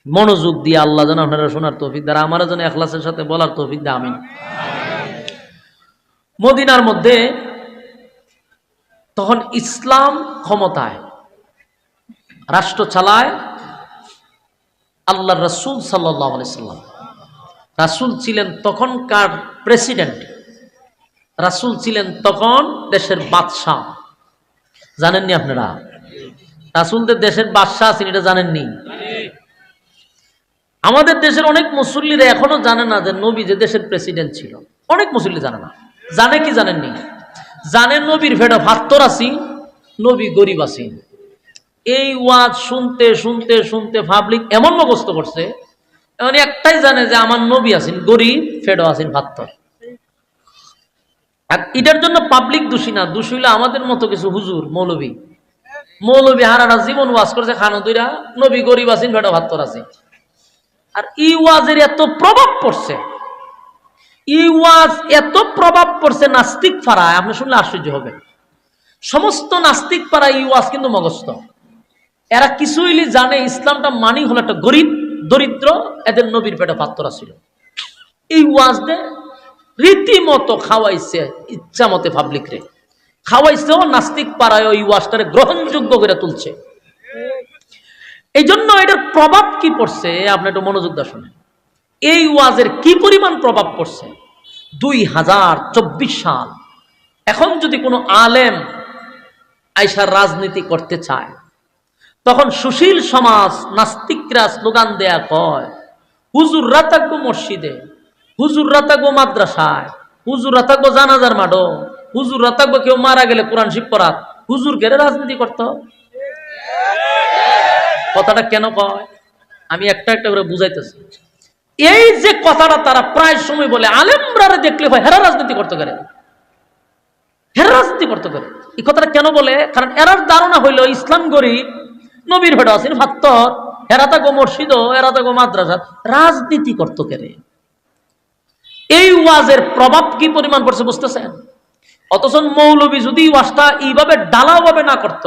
মনোযোগ দিয়ে আল্লাহ যেন আপনারা শোনার তৌফিক দেয়, আমারও যেন ইখলাসের সাথে বলার তৌফিক দেয়, আমিন। মদিনার মধ্যে তখন ইসলাম ক্ষমতায়, রাষ্ট্র চালায় আল্লাহর রাসূল সাল্লাল্লাহু আলাইহি সাল্লাম। রাসূল ছিলেন তখনকার প্রেসিডেন্ট, রাসূল ছিলেন তখন দেশের বাদশাহ। জানেননি আপনারা রাসূলদের দেশের বাদশাহ আছেন, এটা জানেননি? আমাদের দেশের অনেক মুসল্লিরা এখনো জানে না যে নবী যে দেশের প্রেসিডেন্ট ছিল। অনেক মুসল্লি জানে না। জানে কি জানেননি? জানেন নবীর ফেটা ভাত্তর আছি, নবী গরিব আছি। এই ওয়াজ শুনতে শুনতে শুনতে পাবলিক এমন মুখস্থ করছে, এমন একটাই জানে যে আমার নবী আছেন গরিব, ফেডো আছেন ভাত্তর। আর এটার জন্য পাবলিক দোষী না, দোষী হইলে আমাদের মতো কিছু হুজুর মৌলবী। মৌলবী হারারা জীবন ওয়াজ করছে খানো দুইরা, নবী গরিব আছেন, ফেডো ভাত্তর আছে। আর ই ওয়াজের এত প্রভাব পড়ছে, ই ওয়াজ এত প্রভাব পড়ছে নাস্তিক পাড়ায়, আপনি শুনলে আশ্চর্য হবেন। সমস্ত নাস্তিক পাড়ায় ই ওয়াজ কিন্তু মগস্থ। এরা কিছু হইলে জানে ইসলামটা মানি হলো একটা গরিব দরিদ্র, এদের নবীর পেটে পাত্তরা ছিল। এই ওয়াজ দে রীতিমতো খাওয়াইছে, ইচ্ছা মতে পাবলিক রে খাওয়াইছে, ও নাস্তিক পাড়ায় ওই ওয়াজটারে গ্রহণযোগ্য করে তুলছে। এই জন্য এটার প্রভাব কি পড়ছে আপনি একটু মনোযোগ দিয়ে শুনেন। এই ওয়াজের কি পরিমাণ প্রভাব পড়ছে। 2024 সাল, এখন যদি কোনো আলেম আইসার রাজনীতি করতে চায়, তখন সুশীল সমাজ নাস্তিকরা স্লোগান দেয়া কয়, হুজুররা থাকবো মসজিদে, হুজুররা থাকবো মাদ্রাসায়, হুজুররা থাকবো জানাজার মাঠো, হুজুররা থাকবো কেউ মারা গেলে কোরআন শিব পড়াত, হুজুর গেলে রাজনীতি করতে। কথাটা কেন কয় আমি একটা একটা করে বুঝাইতেছি। এই যে কথাটা তারা প্রায় সময় বলে, আলেমরা দেখলে হয় হেরা রাজনীতি করতে পারে, হেরা রাজনীতি করতে পারে। এই কথাটা কেন বলে? কারণ এরার ধারণা হইল ইসলাম গরিব, নবীর ভেড়া আছেন ভাত্তর, এরা থাকো মসজিদ, এরা থাকো মাদ্রাসা, রাজনীতি করতে কেরে। এই ওয়াজের প্রভাব কি পরিমাণ পড়ছে বুঝতেছেন? অথচ মৌলবী যদি ওয়াজটা এইভাবে ডালাও ভাবে না করত,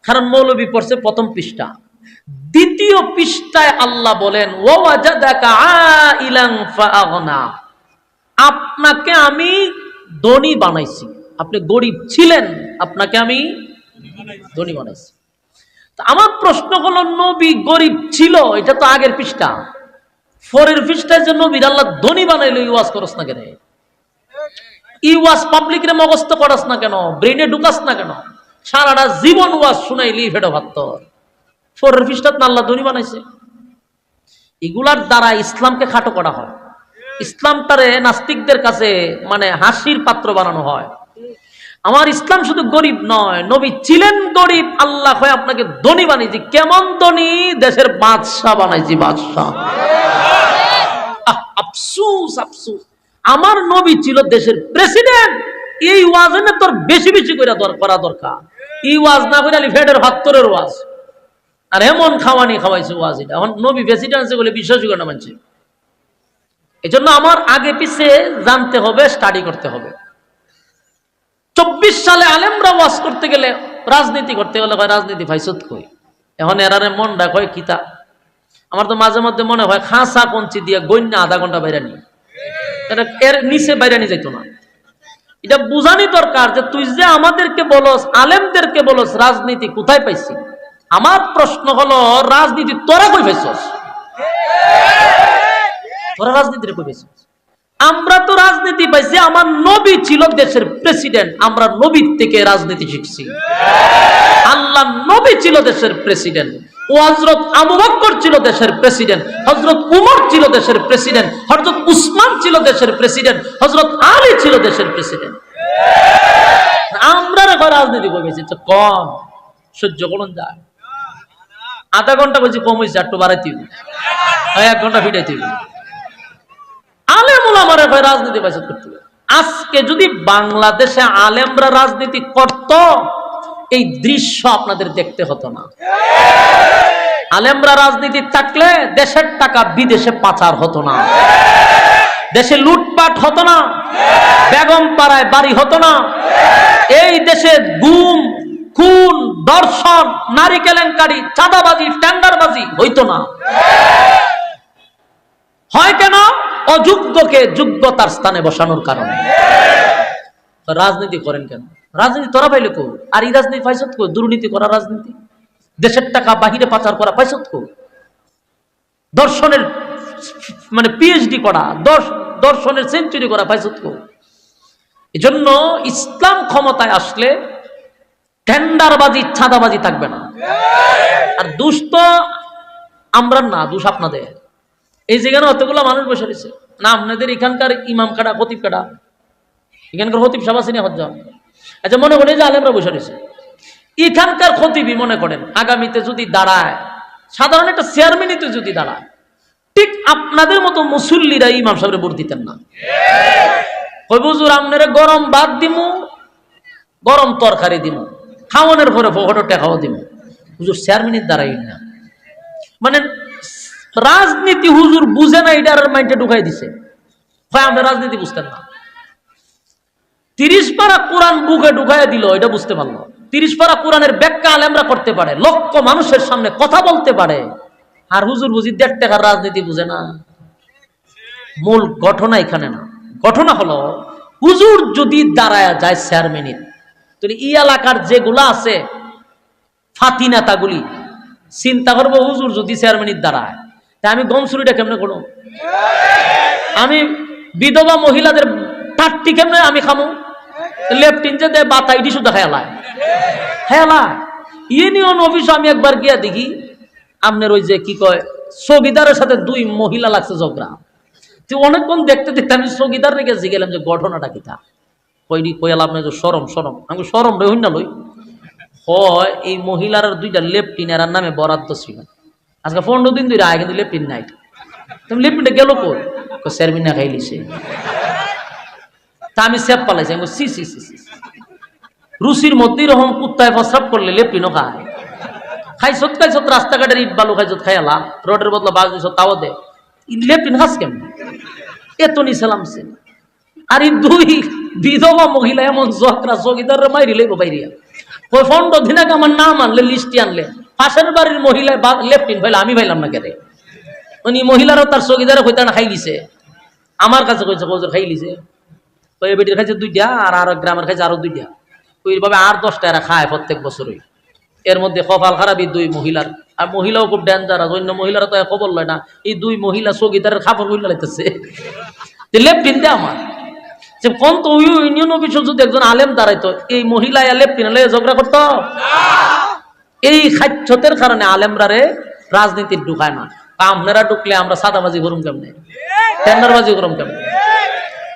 কারণ মৌলবী পড়ছে প্রথম পৃষ্ঠা, দ্বিতীয় পৃষ্ঠায় আল্লাহ বলেন ওয়াজাদাকা আইলান ফাআগনা, আপনাকে আমি ধনী বানাইছি, আপনি গরিব ছিলেন, আপনাকে আমি ধনী বানাইছি। আমার প্রশ্ন হলো, নবী গরিব ছিল এটা তো আগের পৃষ্ঠা, পরের পৃষ্ঠায় যে নবীর আল্লাহ ধনী বানাইলো, ইওয়াজ করস না কেন? ইওয়াজ পাবলিক রে মগস্থ করাস না কেন? ব্রেনে ঢুকাস না কেন? সারাটা জীবন ওয়াজ শুনাইলি ফেটো ভাত্তর, পরের পৃষ্ঠাত আল্লাহ ধনী বানাইছে। এগুলার দ্বারা ইসলামকে খাটো করা হয়, ইসলামটারে নাস্তিকদের কাছে মানে হাসির পাত্র বানানো হয়। আমার ইসলাম শুধু গরিব নয়, নবী ছিলেন গরিব, আল্লাহ হয় আপনাকে ধনী বানিয়েছি। কেমন ধনী? দেশের বাদশাহ বানাইছি, বাদশাহ। আফসুস আফসুস, আমার নবী ছিল দেশের প্রেসিডেন্ট। এই ওয়াজ না তোর বেশি বেশি করে করা দরকার। এই ওয়াজ না করে আলি ফেডের ভাত্তরের ওয়াজ, আর এমন খাওয়ানি খাওয়াইছে ওয়াজ। এটা এখন নবী প্রেসিডেন্ট আছে বলে বিশ্বাসই করে না মানছে। এই জন্য আমার আগে পিছে জানতে হবে, স্টাডি করতে হবে। 24 সালে আলেমরা ওয়াজ করতে গেলে, রাজনীতি করতে গেলে হয় রাজনীতি ভাইসত কই। এখন এরারে মন রাখ হয় কিতা। আমার তো মাঝে মধ্যে মনে হয় খাঁচা কঞ্চি দিয়ে গণ্যা আধা ঘন্টা বাইরে নি, এর নিচে বাইরে নিয়ে যাইতো না। এটা বুঝানি দরকার যে তুই যে আমাদেরকে বলস, আলেমদেরকে বলস রাজনীতি কোথায় পাইছি। আমার প্রশ্ন হলো, রাজনীতি তোরা কই পাইছস? তোরা রাজনীতির কই পাইছস? আমরা তো রাজনীতি পাইছি, আমার নবী ছিল দেশের প্রেসিডেন্ট, আমরা নবীর থেকে রাজনীতি শিখছি। আল্লাহ নবী ছিল দেশের প্রেসিডেন্ট, ও হযরত আবু বকর ছিল দেশের প্রেসিডেন্ট, হযরত উমর ছিল দেশের প্রেসিডেন্ট, হযরত উসমান ছিল দেশের প্রেসিডেন্ট, হযরত আলী ছিল দেশের প্রেসিডেন্ট। আমরা রাজনীতি করেছি তো কম সহ্য করুন যায়, আধা ঘন্টা বলছি কম হয়েছে, একটু বাড়াইতে 1 ঘন্টা ফিটাইতে আলেম ওলামারা রাজনীতি বাইসাত করতে হবে। আজকে যদি বাংলাদেশে আলেমরা রাজনীতি করত, এই দৃশ্য আপনাদের দেখতে হতো না। আলেমরা রাজনীতি থাকলে দেশের টাকা বিদেশে পাচার হতো না, দেশে লুটপাট হতো না, বেগম পাড়ায় বাড়ি হতো না, এই দেশে গুম খুন ধর্ষণ নারী কেলেঙ্কারি চাঁদাবাজি টেন্ডারবাজি হইতো না। হয় কেন? অযোগ্যকে যোগ্যতার স্থানে বসানোর কারণে। রাজনীতি করেন কেন? রাজনীতি তোরা পাইলে কো, আর এই রাজনীতি পাইছত কো? দুর্নীতি করা রাজনীতি, দেশের টাকা বাহিরে পাচার করা পাইছত কো? দর্শনের মানে পিএইচডি করা, দর্শনের সেঞ্চুরি করা পাইছত কো? এজন্য ইসলাম ক্ষমতায় আসলে টেন্ডারবাজি চাঁদাবাজি থাকবে না। আর দোষ তো আমরা না, দোষ আপনাদের। এই যেখানে অতগুলো মানুষ বসে রয়েছে না, আপনাদের এখানকার ইমাম কাটা খতিব কাটা, এখানকার খতিব সাহেব আছেন হজ্জা। আচ্ছা মনে করেন যে আলেমরা বসে রয়েছে, এখানকার খতিবই মনে করেন আগামীতে যদি দাঁড়ায়, সাধারণ একটা চেয়ারম্যানিতে যদি দাঁড়ায়, ঠিক আপনাদের মতো মুসল্লিরা ইমাম সাহেবের ভোট দিতেন না। কই হুজুর আপনারে গরম ভাত দিমু, গরম তরকারি দিমু, খাওয়ানোর পরে ফটো টেকাও দিমু, হুজুর চেয়ারম্যানের দাঁড়াই না। মানে রাজনীতি হুজুর বুঝে না, এটা আর মাইন্ডে ঢুকাই দিছে। হয় আমরা রাজনীতি বুঝতেন না। 30 পারা কোরআন বুকে ঢুকাই দিল, এটা বুঝতে পারলো। 30 পারা কোরআনের ব্যাখ্যা আলেমরা করতে পারে, লক্ষ মানুষের সামনে কথা বলতে পারে, আর হুজুর বুঝি 1.5 টাকার রাজনীতি বুঝে না। মূল ঘটনা এখানে না, ঘটনা হলো হুজুর যদি দাঁড়ায় যায় চেয়ারম্যানের, তাহলে এই এলাকার যেগুলা আছে ফাতি নেতাগুলি চিন্তা করবো, হুজুর যদি চেয়ারম্যানের দাঁড়ায় তা আমি গম চুরিটা কেমনে করবো, আমি বিধবা মহিলাদের টাট্টি কেমনে আমি খামো, লেফটিন যে দেয় বাতাইটি শুধু খেলা খেলা ইউনিয়ন অফিস। আমি একবার গিয়া দেখি আপনার ওই যে কি কয় চৌকিদারের সাথে 2 মহিলা লাগছে ঝগড়া। অনেকক্ষণ দেখতে দেখতে আমি চৌকিদার রেখে গেলাম যে ঘটনাটা কি তা কইনি, কইলাম আপনার যে সরম সরম, আমি সরম রে হইনা লই হয়। এই মহিলার 2টা লেফটিনের নামে বরাদ্দ ছিল, আজকে 15 দিন ধরে আয়, কিন্তু লেফটিন নাই। তুমি লেফটিনটা গেল কই? চেয়ারম্যান না খাইলিছে। তা আমি সেপ পালাইছি, আমি সি সি সি রুচির মধ্যে এরকম কুত্তায় প্রস্রাব করলে লেফটিনও খায়। খাইছত রাস্তাঘাটের ইট বালু খাইছত, খাইলা রোডের বদলা বাজ দিছ, তাও দে লেফটিন খাস কেমন? এত নিছিলাম সে। আর এই 2 বিধবা মহিলা এমন জকরা চৌকিদার মাইরি লইব বাইরিয়া। ওই 15 দিন আগে আমার নাম আনলে, লিস্টি আনলে, পাশের বাড়ির মহিলা লেফটিন ভাইলা, আমি ভাইলাম না কেন? উনি মহিলারও তার চৌকিদারে কইতা না খাই লিছে, আমার কাছে কইছে কৌজোর খাই লিছে। ওই বেটির খাইছে 2টা, আর গ্রামের খাইছে আরো 2টা। ওইভাবে আর 10টা এরা খায় প্রত্যেক বছরই। এর মধ্যে কপাল খারাপই 2 মহিলার, আর মহিলাও খুব ডেঞ্জারাস, অন্য মহিলারা তো খবর লয় না। এই 2 মহিলা চৌকিদারের খাবার বইলা লাইতেছে লেফটিন দে আমার। যে কোন তো ইউনিয়ন অফিসে যদি একজন আলেম দাঁড়াইতো, এই মহিলা লেফটিন ঝগড়া করতো? এই খাচ্ছতের কারণে আলেমরারে রাজনীতির ঢুকায় না। আপনারা ঢুকলে আমরা সাদাবাজি করুম কেমনে, টেন্ডারবাজি করুম কেমনে?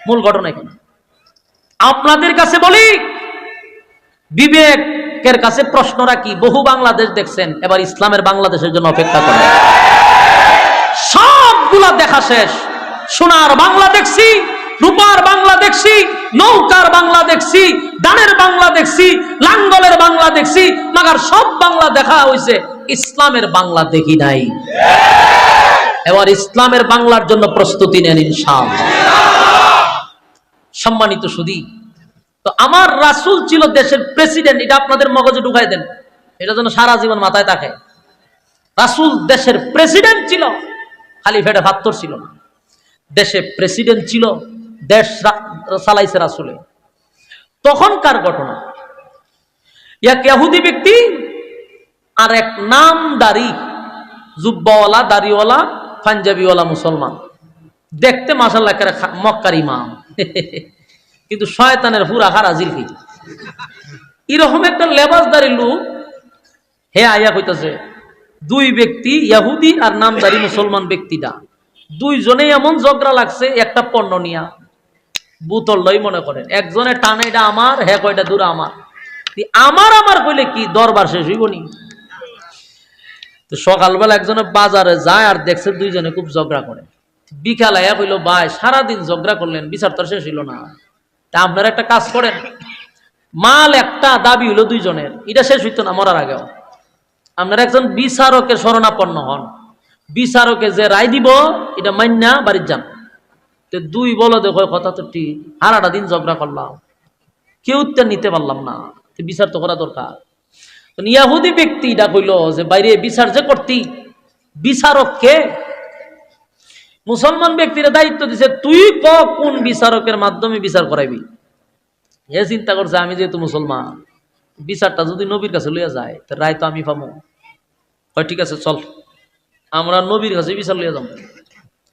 মূল ঘটনা এখানে। আপনাদের কাছে বলি, বিবেকের কাছে প্রশ্ন রাখি, বহু বাংলাদেশ দেখছেন, এবার ইসলামের বাংলাদেশের জন্য অপেক্ষা করেন। সবগুলা দেখা শেষ। সোনার বাংলা দেখছি, রূপার বাংলা দেখছি, নৌকার বাংলা দেখছি, দানের বাংলা দেখছি, লাঙ্গলের বাংলা দেখছি, মাগার সব বাংলা দেখা হয়েছে, ইসলামের বাংলা দেখি নাই। এবার ইসলামের বাংলার জন্য প্রস্তুতি নেন ইনশাআল্লাহ। সম্মানিত সুধী, তো আমার রাসূল ছিল দেশের প্রেসিডেন্ট, এটা আপনাদের মগজে ঢুকাই দেন, এটা যেন সারা জীবন মাথায় থাকে। রাসূল দেশের প্রেসিডেন্ট ছিল, খালি ফেটে ভাত্তর ছিল না, দেশে প্রেসিডেন্ট ছিল, দেশ চালাইছে রাসূলে। তখনকার ঘটনা, এক ইহুদি ব্যক্তি আর এক নামদারি জুব্বাওয়ালা দাড়িওয়ালা পাঞ্জাবিওয়ালা মুসলমান, দেখতে মাশাআল্লাহ মক্কার ইমাম, কিন্তু শয়তানের পুরা হারা জিলফি। এরকম একটা লেবাসদারি লোক হে আয়া কইতাছে, দুই ব্যক্তি ইয়াহুদি আর নামদারি মুসলমান ব্যক্তিটা দুইজনেই এমন ঝগড়া লাগছে একটা পণ্য নিয়া বোতল লই মনে করেন একজনে টানে এটা আমার হ্যাঁ কয়টা দূর আমার আমার কইলে কি দরবার শেষ হইব নি তো সকালবেলা একজনে বাজারে যায় আর দেখছে দুইজনে খুব ঝগড়া করে বিকালে কইল ভাই সারাদিন ঝগড়া করলেন বিচার তো শেষ হইল না তা আপনারা একটা কাজ করেন মাল একটা দাবি হইলো দুইজনের এটা শেষ হইতো না মরার আগেও আপনারা একজন বিচারকের শরণাপন্ন হন বিচারকে যে রায় দিব এটা মান্যা বাড়ির যান তো দুই বলো দেখো কথা তো ঠিক সারাটা দিন ঝগড়া করলাম কেউ তো নিতে পারলাম না বিচার তো করা দরকার ইয়াহুদি ব্যক্তি এটা কইল যে বাইরে বিচার যে করতি বিচারক কে মুসলমান ব্যক্তিরা দায়িত্ব দিছে তুই কোন বিচারকের মাধ্যমে বিচার করাইবি এ চিন্তা করছে আমি যেহেতু মুসলমান বিচারটা যদি নবীর কাছে লইয়া যায় তো রায় তো আমি পাবো হয় ঠিক আছে চল আমরা নবীর কাছে বিচার লইয়া যাবো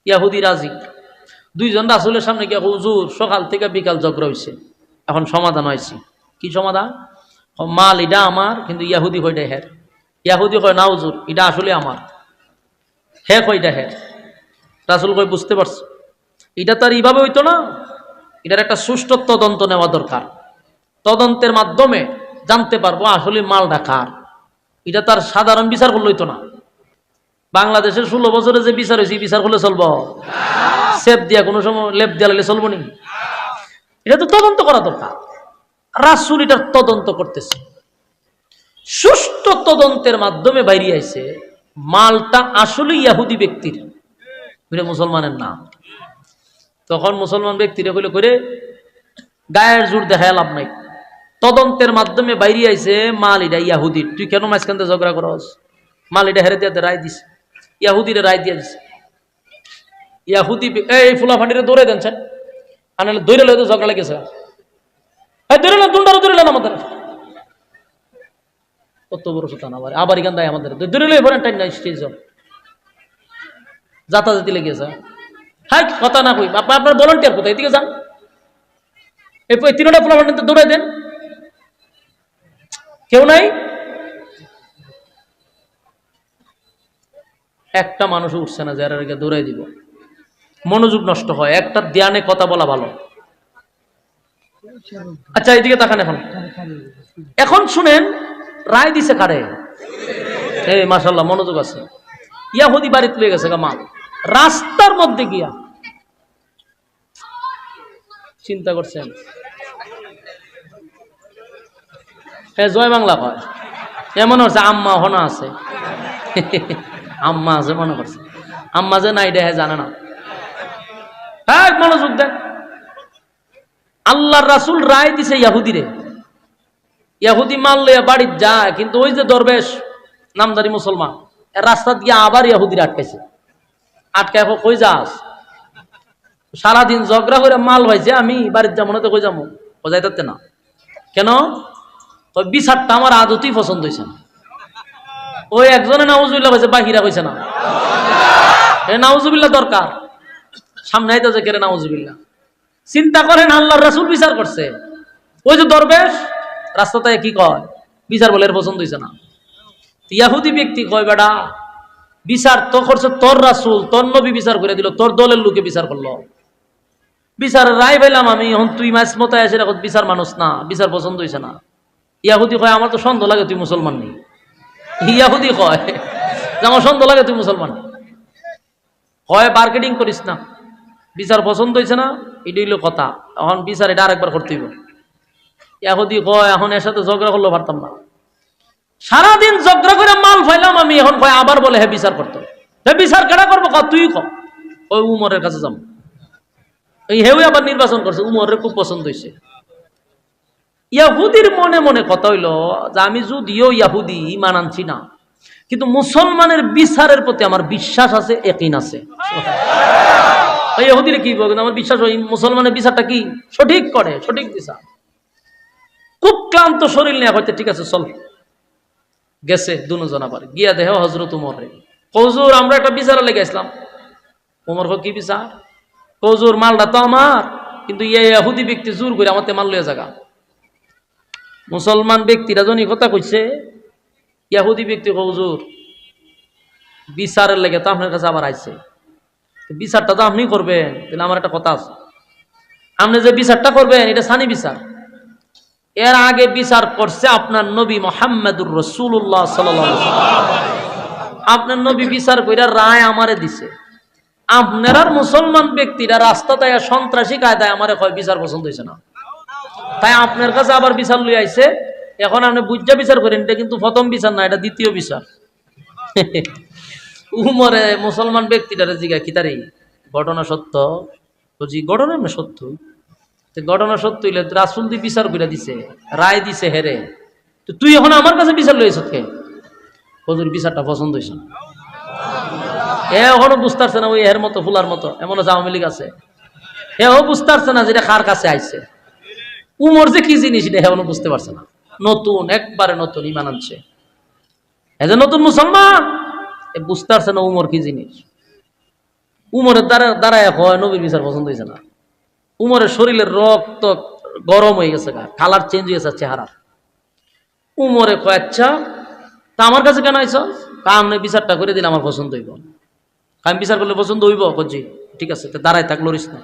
ইয়াহুদি রাজি দুইজন রাসূলের সামনে গিয়ে হুজুর সকাল থেকে বিকাল ঝগড়া হয়েছে এখন সমাধান হয়েছে কি সমাধান মাল এটা আমার কিন্তু ইয়াহুদি কয়টা হের ইয়াহুদি কয় না হুজুর এটা আসলে আমার হে কয়টা হের রাসূল কয় বুঝতে পারছো এটা তো আর এইভাবে হইতো না এটার একটা সুষ্ঠু তদন্ত নেওয়া দরকার তদন্তের মাধ্যমে জানতে পারবো আসলে মালটা কার এটা তার সাধারণ বিচার করলে হইতো না বাংলাদেশের 16 বছরে যে বিচার হয়েছে বিচার করলে চলবো সেপ দিয়া কোনো সময় লেপ দিয়া চলবো নি এটা তো তদন্ত করা দরকার রাসূল এটার তদন্ত করতেছে সুষ্ঠু তদন্তের মাধ্যমে বাইরে আইছে মালটা আসলে ইয়াহুদি ব্যক্তির এটা মুসলমানের না তখন মুসলমান ব্যক্তিরা কইলে করে গায়ের জোর দেখায় লাভ নাই তদন্তের মাধ্যমে বাইরে আইছে মাল এটা ইয়াহুদির তুই কেন মাঝখানতে ঝগড়া করস মাল এটা হেরে দিয়ে রায় দিস ইয়াহুদিরে রায় দিয়ে দিস ইয়াহুদি এই ফুলা ফান্ডিরে দৌড়ে দেন স্যার আনালে দৌড়ে লইতে ঝগড়া লেগেছে দৌড়ে না দুন্ডারও দৌড়ে না আমাদের কত বড় সুতান আবার এখান দেয় আমাদের দৌড়ে লই ভরেন টাইম নাই স্টেজ যাতাযাতি লেগেছে হ্যাঁ কথা না কই আপনার ভলান্টিয়ার কোথায় এদিকে যান এই 3টা ফুলা ফান্ডিতে দৌড়াই দেন কেউ নাই একটা মানুষ উঠছে না যারা দৌড়াই দিব মনোযোগ নষ্ট হয় একটা ধ্যানে কথা বলা ভালো আচ্ছা এইদিকে তাকান এখন শুনেন রায় দিছে কারে এই মাশাআল্লাহ মনোযোগ আছে ইয়াহুদি বাড়িতে লয়ে গেছে মা রাস্তার মধ্যে গিয়া চিন্তা করছেন হ্যাঁ জয় বাংলা কয় এমন হচ্ছে আম্মা হনা আছে আম্মা আছে মনে করছে আম্মা যে নাই দেহে জানে না হ্যাঁ মনোযোগ দেন আল্লাহর রাসূল রায় দিছে ইয়াহুদিরে ইয়াহুদি মাল লইয়া বাড়ি যায় কিন্তু ওই যে দরবেশ নামদারি মুসলমান রাস্তা দিয়ে আবার ইয়াহুদিরা আটকাইছে আটকায় কই যাস সারাদিন ঝগড়া করে মাল হয়েছে আমি বাড়ির যাবো না তো কই যাবো ও যাইতে না কেন ওই বিচারটা আমার আদতেই পছন্দ হয়েছে না ওই একজনে নাউজুবিল্লাহ হয়েছে বাহিরা হয়েছে না এ নাউজুবিল্লাহ দরকার সামনে আইতে যে কেরে নাউজুবিল্লাহ চিন্তা করেন আল্লাহর রাসূল বিচার করছে ওই যে দরবেশ রাস্তাতে কি কয় বিচার বলে এর পছন্দ হয়েছে না ইয়াহুদি ব্যক্তি কয় বেটা বিচার তো করছে তোর রাসূল তোর নবী বিচার করে দিল তোর দলের লোকে বিচার করলো বিচার রায় পেলাম আমি এখন তুই মাছ মতায় এসে রাখো বিচার মানুষ না বিচার পছন্দ হয়েছে না ইয়াহুদি কয় আমার তো সন্দেহ লাগে তুই মুসলমান নেই ইয়াহুদি কয় যে আমার সন্দেহ লাগে তুই মুসলমান হয় মার্কেটিং করিস না বিচার পছন্দ হয়েছে না এটাই হলো কথা এখন বিচার এটা আরেকবার করতে হইব ইয়াহুদি কয় এখন এর সাথে ঝগড়া করলেও পারতাম না সারাদিন ঝগড়া করে মাল ফাইলাম আমি এখন কয় আবার বলে হ্যাঁ বিচার করতো হ্যাঁ বিচার কেনা করবো তুই ক ওই উমরের কাছে যাবো এই হেউ আবার নির্বাচন করছে উমরের খুব পছন্দ হয়েছে ইয়াহুদির মনে মনে কথা হইল যে আমি যদিও ইয়াহুদি ঈমান আনছি না কিন্তু মুসলমানের বিচারের প্রতি আমার বিশ্বাস আছে ইয়াকিন আছে ইয়াহুদিরে কি বলবেন আমার বিশ্বাস হয় মুসলমানের বিচারটা কি সঠিক করে সঠিক বিচার খুব ক্লান্ত শরীর নিয়ে হয়তো ঠিক আছে চল গেছে দুজন আবার গিয়া দেহ হযরত উমর রে হুজুর আমরা একটা বিচারে লেগে আসলাম উমর কি বিচার হুজুর মালটা তো আমার কিন্তু ইয়াহুদি ব্যক্তি জোর করে আমাতে মাল লইয়া জায়গা মুসলমান ব্যক্তিরা যখন কথা কইছে ইয়াহুদি ব্যক্তি হুজুর বিচারের লেগে তো আপনার কাছে আবার আইছে, বিচারটা তো আপনি করবেন। তাহলে আমার একটা কথা আছে, আপনি যে বিচারটা করবেন এটা সানি বিচার। এর আগে বিচার করছে আপনার নবী মুহাম্মদুর রাসূলুল্লাহ সাল্লাল্লাহু আলাইহি ওয়াসাল্লাম। আপনার নবী বিচার কইরা রায় আমারে দিছে। আপনার মুসলমান ব্যক্তিরা রাস্তাতে সন্ত্রাসী কায়দায় আমারে কয় বিচার পছন্দ হয়েছে না, তাই আপনার কাছে আবার বিচার লই আইছে। এখন আপনি বুঝা বিচার করেন, এটা কিন্তু প্রথম বিচার না, এটা দ্বিতীয় বিচার। উমরে মুসলমান ব্যক্তিটারে জিগা কিতারি ঘটনা সত্য, বুঝি ঘটনা না সত্য, ঘটনা সত্য হইলে রাসূল দি বিচার করে দিছে, রায় দিছে হেরে, তো তুই এখন আমার কাছে বিচার লইছ কে? হুজুর বিচারটা পছন্দ হইছে না। এখনো বুঝতে পারছে না, ওই এর মতো ফুলার মতো এমন আওয়ামী লীগ আছে, এও বুঝতে পারছে না যেটা কার কাছে আইছে। উমর যে কি জিনিস এটা এখনো বুঝতে পারছে না, নতুন একবারে নতুন ঈমান আনছে, এই যে নতুন মুসলমান বুঝতে পারছে না উমর কি জিনিস। উমরের দ্বারা হয় নবীর বিচার পছন্দ হয়েছে না। উমরের শরীরের রক্ত গরম হয়ে গেছে, কালার চেঞ্জ হয়ে গেছে চেহারা। উমরে কয় আচ্ছা তা আমার কাছে কেন আইছ? কামনে বিচারটা করে দিলে আমার পছন্দ হইব, আমি বিচার করলে পছন্দ হইব। কজি ঠিক আছে, দাঁড়ায় থাক, লড়িস না।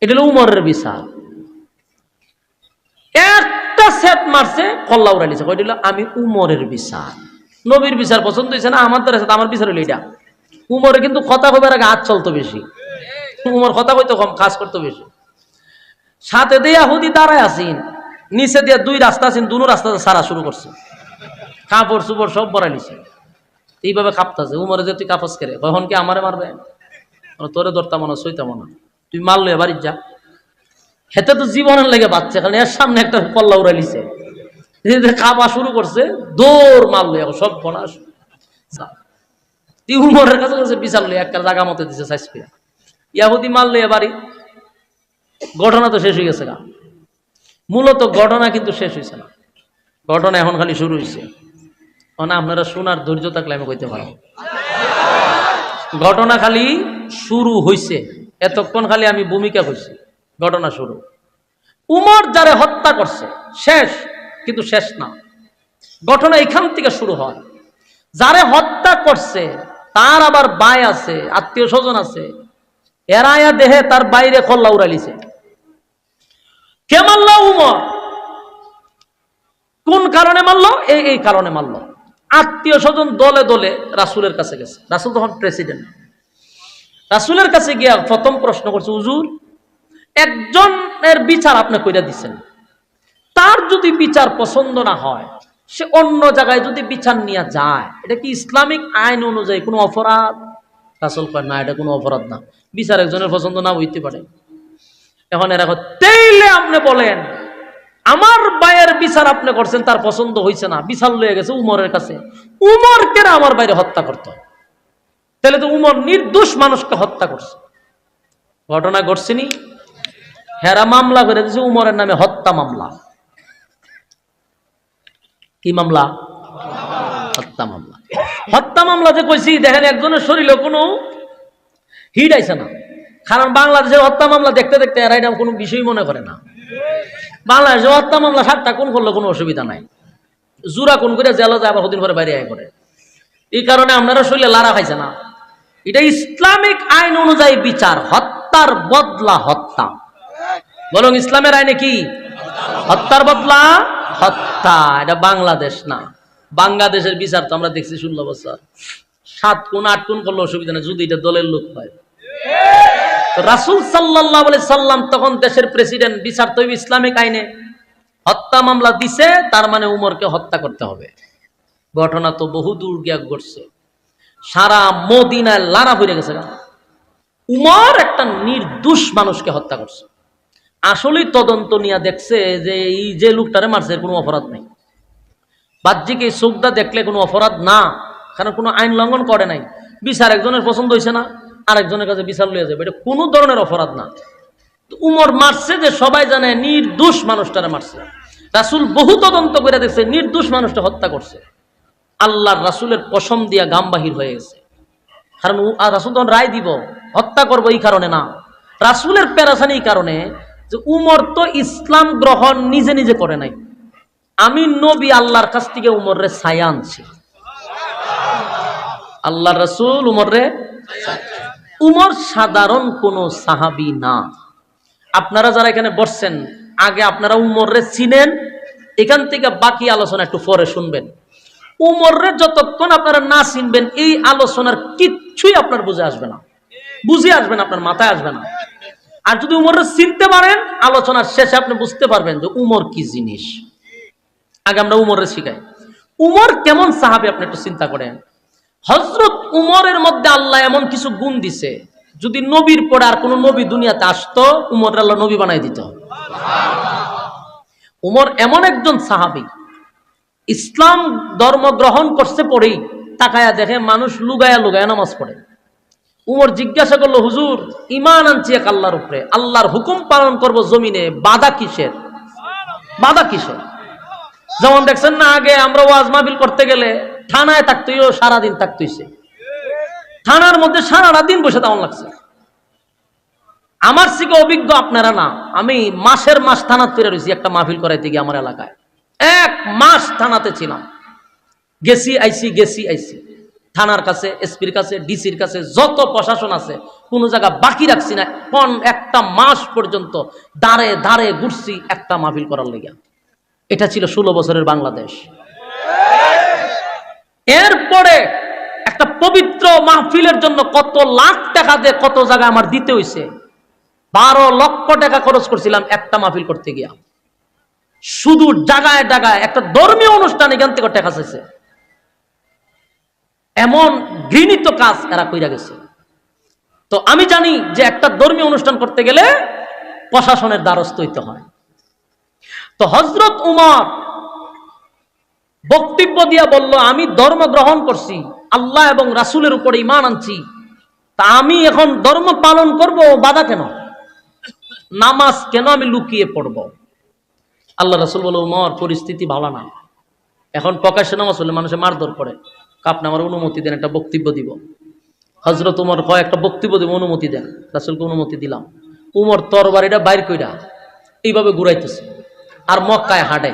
এটা হলো উমরের বিচার। একটা সেট মারছে, কল্লা উড়াইছে, কই দিল আমি উমরের বিচার। নবীর বিচার পছন্দ হয়েছে না, আমার দ্বারা আমার বিচার হইল এটা। উমরে কিন্তু কথা কইবার আগে হাত চলতো বেশি, উমর কথা কইতো কম, কাজ করতো বেশি। সাথে দিয়ে হুদি দাঁড়ায় আসিন, নিচে দিয়ে দুই রাস্তা আছেন, দুনো রাস্তা সারা শুরু করছে, কাপড় চুপড় সব বড়াই নিছে। এইভাবে কাঁপতেছে। উমরে যে তুই কাপড় করে কখন কি আমারে মারবে, তোরে ধরতাম না সইতাম না, তুই মারলো বাড়ির যা। হেতে তো জীবনের লেগে বাচ্চা, কারণ এর সামনে একটা কল্লা উড়াই লিছে, কাঁপা শুরু করছে, দৌড় মারলো, এখন সব বনাস। উমরের কাছে কাছে বিচার লই একটা জায়গা মতো দিছে সাইজ করে, ইয়াহুদি মারলো বাড়ি। ঘটনা তো শেষ হয়ে গেছে গা, মূলত ঘটনা কিন্তু শেষ হয়েছে না, ঘটনা এখন খালি শুরু হয়েছে। না আপনারা শোনার ধৈর্য থাকলে আমি কইতে পারবো, ঘটনা খালি শুরু হয়েছে, এতক্ষণ খালি আমি ভূমিকা কইছি, ঘটনা শুরু। উমর যারে হত্যা করছে শেষ, কিন্তু শেষ না, ঘটনা এখান থেকে শুরু হয়। যারে হত্যা করছে তার আবার ভাই আছে, আত্মীয় স্বজন আছে, এরায়া দেহে তার বাইরে কল্লা উড়ালিছে। কে মারল? উমর। কোন কারণে মারল? এই কারণে মারল। আত্মীয় স্বজন দলে দলে রাসূলের কাছে গেছে, রাসূল তখন প্রেসিডেন্ট। রাসূলের কাছে গিয়া প্রথম প্রশ্ন করছে, হুজুর একজনের বিচার আপনি কইরা দিচ্ছেন, তার যদি বিচার পছন্দ না হয়, সে অন্য জায়গায় যদি বিচার নিয়ে যায়, এটা কি ইসলামিক আইন অনুযায়ী কোনো অপরাধ? রাসূল কয় না, এটা কোনো অপরাধ না, বিচার একজনের পছন্দ না হইতে পারে। এখন এরা তাইলে আপনি বলেন আমার ভাইয়ের বিচার আপনি করছেন, তার পছন্দ হয়েছে না, বিচার লয়ে গেছে উমরের কাছে, উমর কেন আমার বাইরে হত্যা করত? তাহলে তো উমর নির্দোষ মানুষকে হত্যা করছে। ঘটনা ঘটছেনি, হেরা মামলা করে দিয়েছে উমরের নামে, হত্যা মামলা। কি মামলা? হত্যা মামলা। হত্যা মামলা যে কইছি, দেখেন একজনের শরীরে কোনো হিট আইছে না, কারণ বাংলাদেশের হত্যা মামলা দেখতে দেখতে এরা এটা কোনো বিষয় মনে করে না। বাংলাদেশে হত্যা মামলা 7টা কোন করলে কোনো অসুবিধা নাই, জোড়া কোন করে জেলা যায়, আবার কদিন পরে বাইরে আয় করে। এই কারণে আপনারা শরীরে লারা খাইছে না। এটা ইসলামিক আইন অনুযায়ী বিচার, হত্যার বদলা হত্যা। বলুন ইসলামের আইনে কি? হত্যার বদলা হত্যা। এটা বাংলাদেশ না, বাংলাদেশের বিচার তো আমরা দেখছি 16 বছর, 7 কোন 8 কোন করলে অসুবিধা নেই, যদি এটা দলের লোক হয়। রাসূল সাল্লাল্লাহু আলাইহি সাল্লাম তখন দেশের প্রেসিডেন্ট, বিচার তো ইসলামিক আইনে। হত্যা মামলা দিছে, তার মানে উমরকে হত্যা করতে হবে। ঘটনা তো বহু দূর গিয়া ঘটছে, সারা মদিনায় লারা হয়ে গেছে। উমর একটা নির্দোষ মানুষকে হত্যা করছে। আসলেই তদন্ত নিয়ে দেখছে যে এই যে লোকটারে মারছে কোনো অপরাধ নেই, বাহ্যিক এই চোখটা দেখলে কোনো অপরাধ না, কারণ কোনো আইন লঙ্ঘন করে নাই। বিচার একজনের পছন্দ হয়েছে না, আরেকজনের কাছে বিচার লইয়া যাবে, এটা কোনো ধরনের অপরাধ না। উমর মারছে যে সবাই জানে নির্দোষ মানুষটারে মারছে। রাসূল বহু তদন্ত করে দেখছে নির্দোষ মানুষটা হত্যা করছে। আল্লাহর রাসূলের কসম দিয়া গাম বাহির হয়ে গেছে, কারণ রাসূল তখন রায় দিব হত্যা করবো এই কারণে না, রাসূলের পেরেশানি এই কারণে যে উমর তো ইসলাম গ্রহণ নিজে নিজে করে নাই, আমি নবী আল্লাহর কাছ থেকে উমরের ছায়া আনছি। আল্লাহ রাসূল উমরে, উমর সাধারণ কোন সাহাবী না। আপনারা যারা এখানে বসছেন আগে আপনারা উমরে চিনেন, এখান থেকে বাকি আলোচনা একটু পরে শুনবেন। উমরে যতক্ষণ আপনারা না চিনবেন এই আলোচনার কিচ্ছুই আপনার বুঝে আসবে না, আপনার মাথায় আসবে না। আর যদি উমরে চিনতে পারেন আলোচনার শেষে আপনি বুঝতে পারবেন যে উমর কি জিনিস। আগে আমরা উমরে শিখাই, উমর কেমন সাহাবী আপনি একটু চিন্তা করেন। হযরত উমরের মধ্যে আল্লাহ এমন কিছু গুণ দিছে, যদি নবীর পরে আর কোন নবী দুনিয়াতে আসতো উমর আল্লাহ নবী বানাই দিত। উমর এমন একজন সাহাবী, ইসলাম ধর্ম গ্রহণ করছে পরেই তাকায়া দেখে মানুষ লুগায়া লুগায়া নামাজ পড়ে। উমর জিজ্ঞাসা করলো, হুজুর ঈমান আনছি এক আল্লাহর উপরে, আল্লাহর হুকুম পালন করব জমিনে, বাধা কিসের? যেমন দেখছেন না আগে আমরা ওয়াজ মাহফিল করতে গেলে থানায় থাকতেই সারাদিন থাকতেইছে, থানার মধ্যে সারাটা দিন বসে তেমন লাগছে। আমার থেকে অভিজ্ঞ আপনারা না, আমি মাসের মাস থানাত ফিরে রয়েছি একটা মাহফিল করাইতে গিয়ে। আমার এলাকায় 1 মাস থানাতে ছিলাম, গেছি আইসি থানার কাছে, এসপির কাছে, ডিসির কাছে, যত প্রশাসন আছে কোন জায়গা বাকি রাখছি না। একটা মাস পর্যন্ত দাঁড়ে দাঁড়ে ঘুরছি একটা মাহফিল করার লেগে। এটা ছিল 16 বছরের বাংলাদেশ। এরপরে একটা পবিত্র মাহফিলের জন্য কত লাখ টাকা দিয়ে কত জায়গায় আমার দিতে হইছে। 12 লক্ষ টাকা খরচ করছিলাম একটা মাহফিল করতে গিয়া। শুধু জায়গায় জায়গায় একটা ধর্মীয় অনুষ্ঠান এখান থেকে টাকা চাইছে। এমন ঘৃণিত কাজ এরা কইরা গেছে। তো আমি জানি যে একটা ধর্মীয় অনুষ্ঠান করতে গেলে প্রশাসনের দ্বারস্থ হইতে হয়। তো হযরত উমর বক্তব্য দিয়া বলল, আমি ধর্ম গ্রহণ করছি, আল্লাহ এবং রাসূলের উপরে ঈমান আনছি, তা আমি এখন ধর্ম পালন করব, বাধা কেন? নামাজ কেন আমি লুকিয়ে পড়ব? আল্লাহ রাসূল বলল, উমর পরিস্থিতি ভালো না, এখন প্রকাশ্যে নামাজ হলে মানুষে মারধর করে, আপনি আমার অনুমতি দেন, একটা বক্তব্য দিব। হযরত উমর কয়, একটা বক্তব্য দিব, অনুমতি দেন। রাসূলকে অনুমতি দিলাম। উমর তরবারিটা বাইর কইরা এইভাবে ঘুরাইতেছে আর মক্কায় হাঁটে।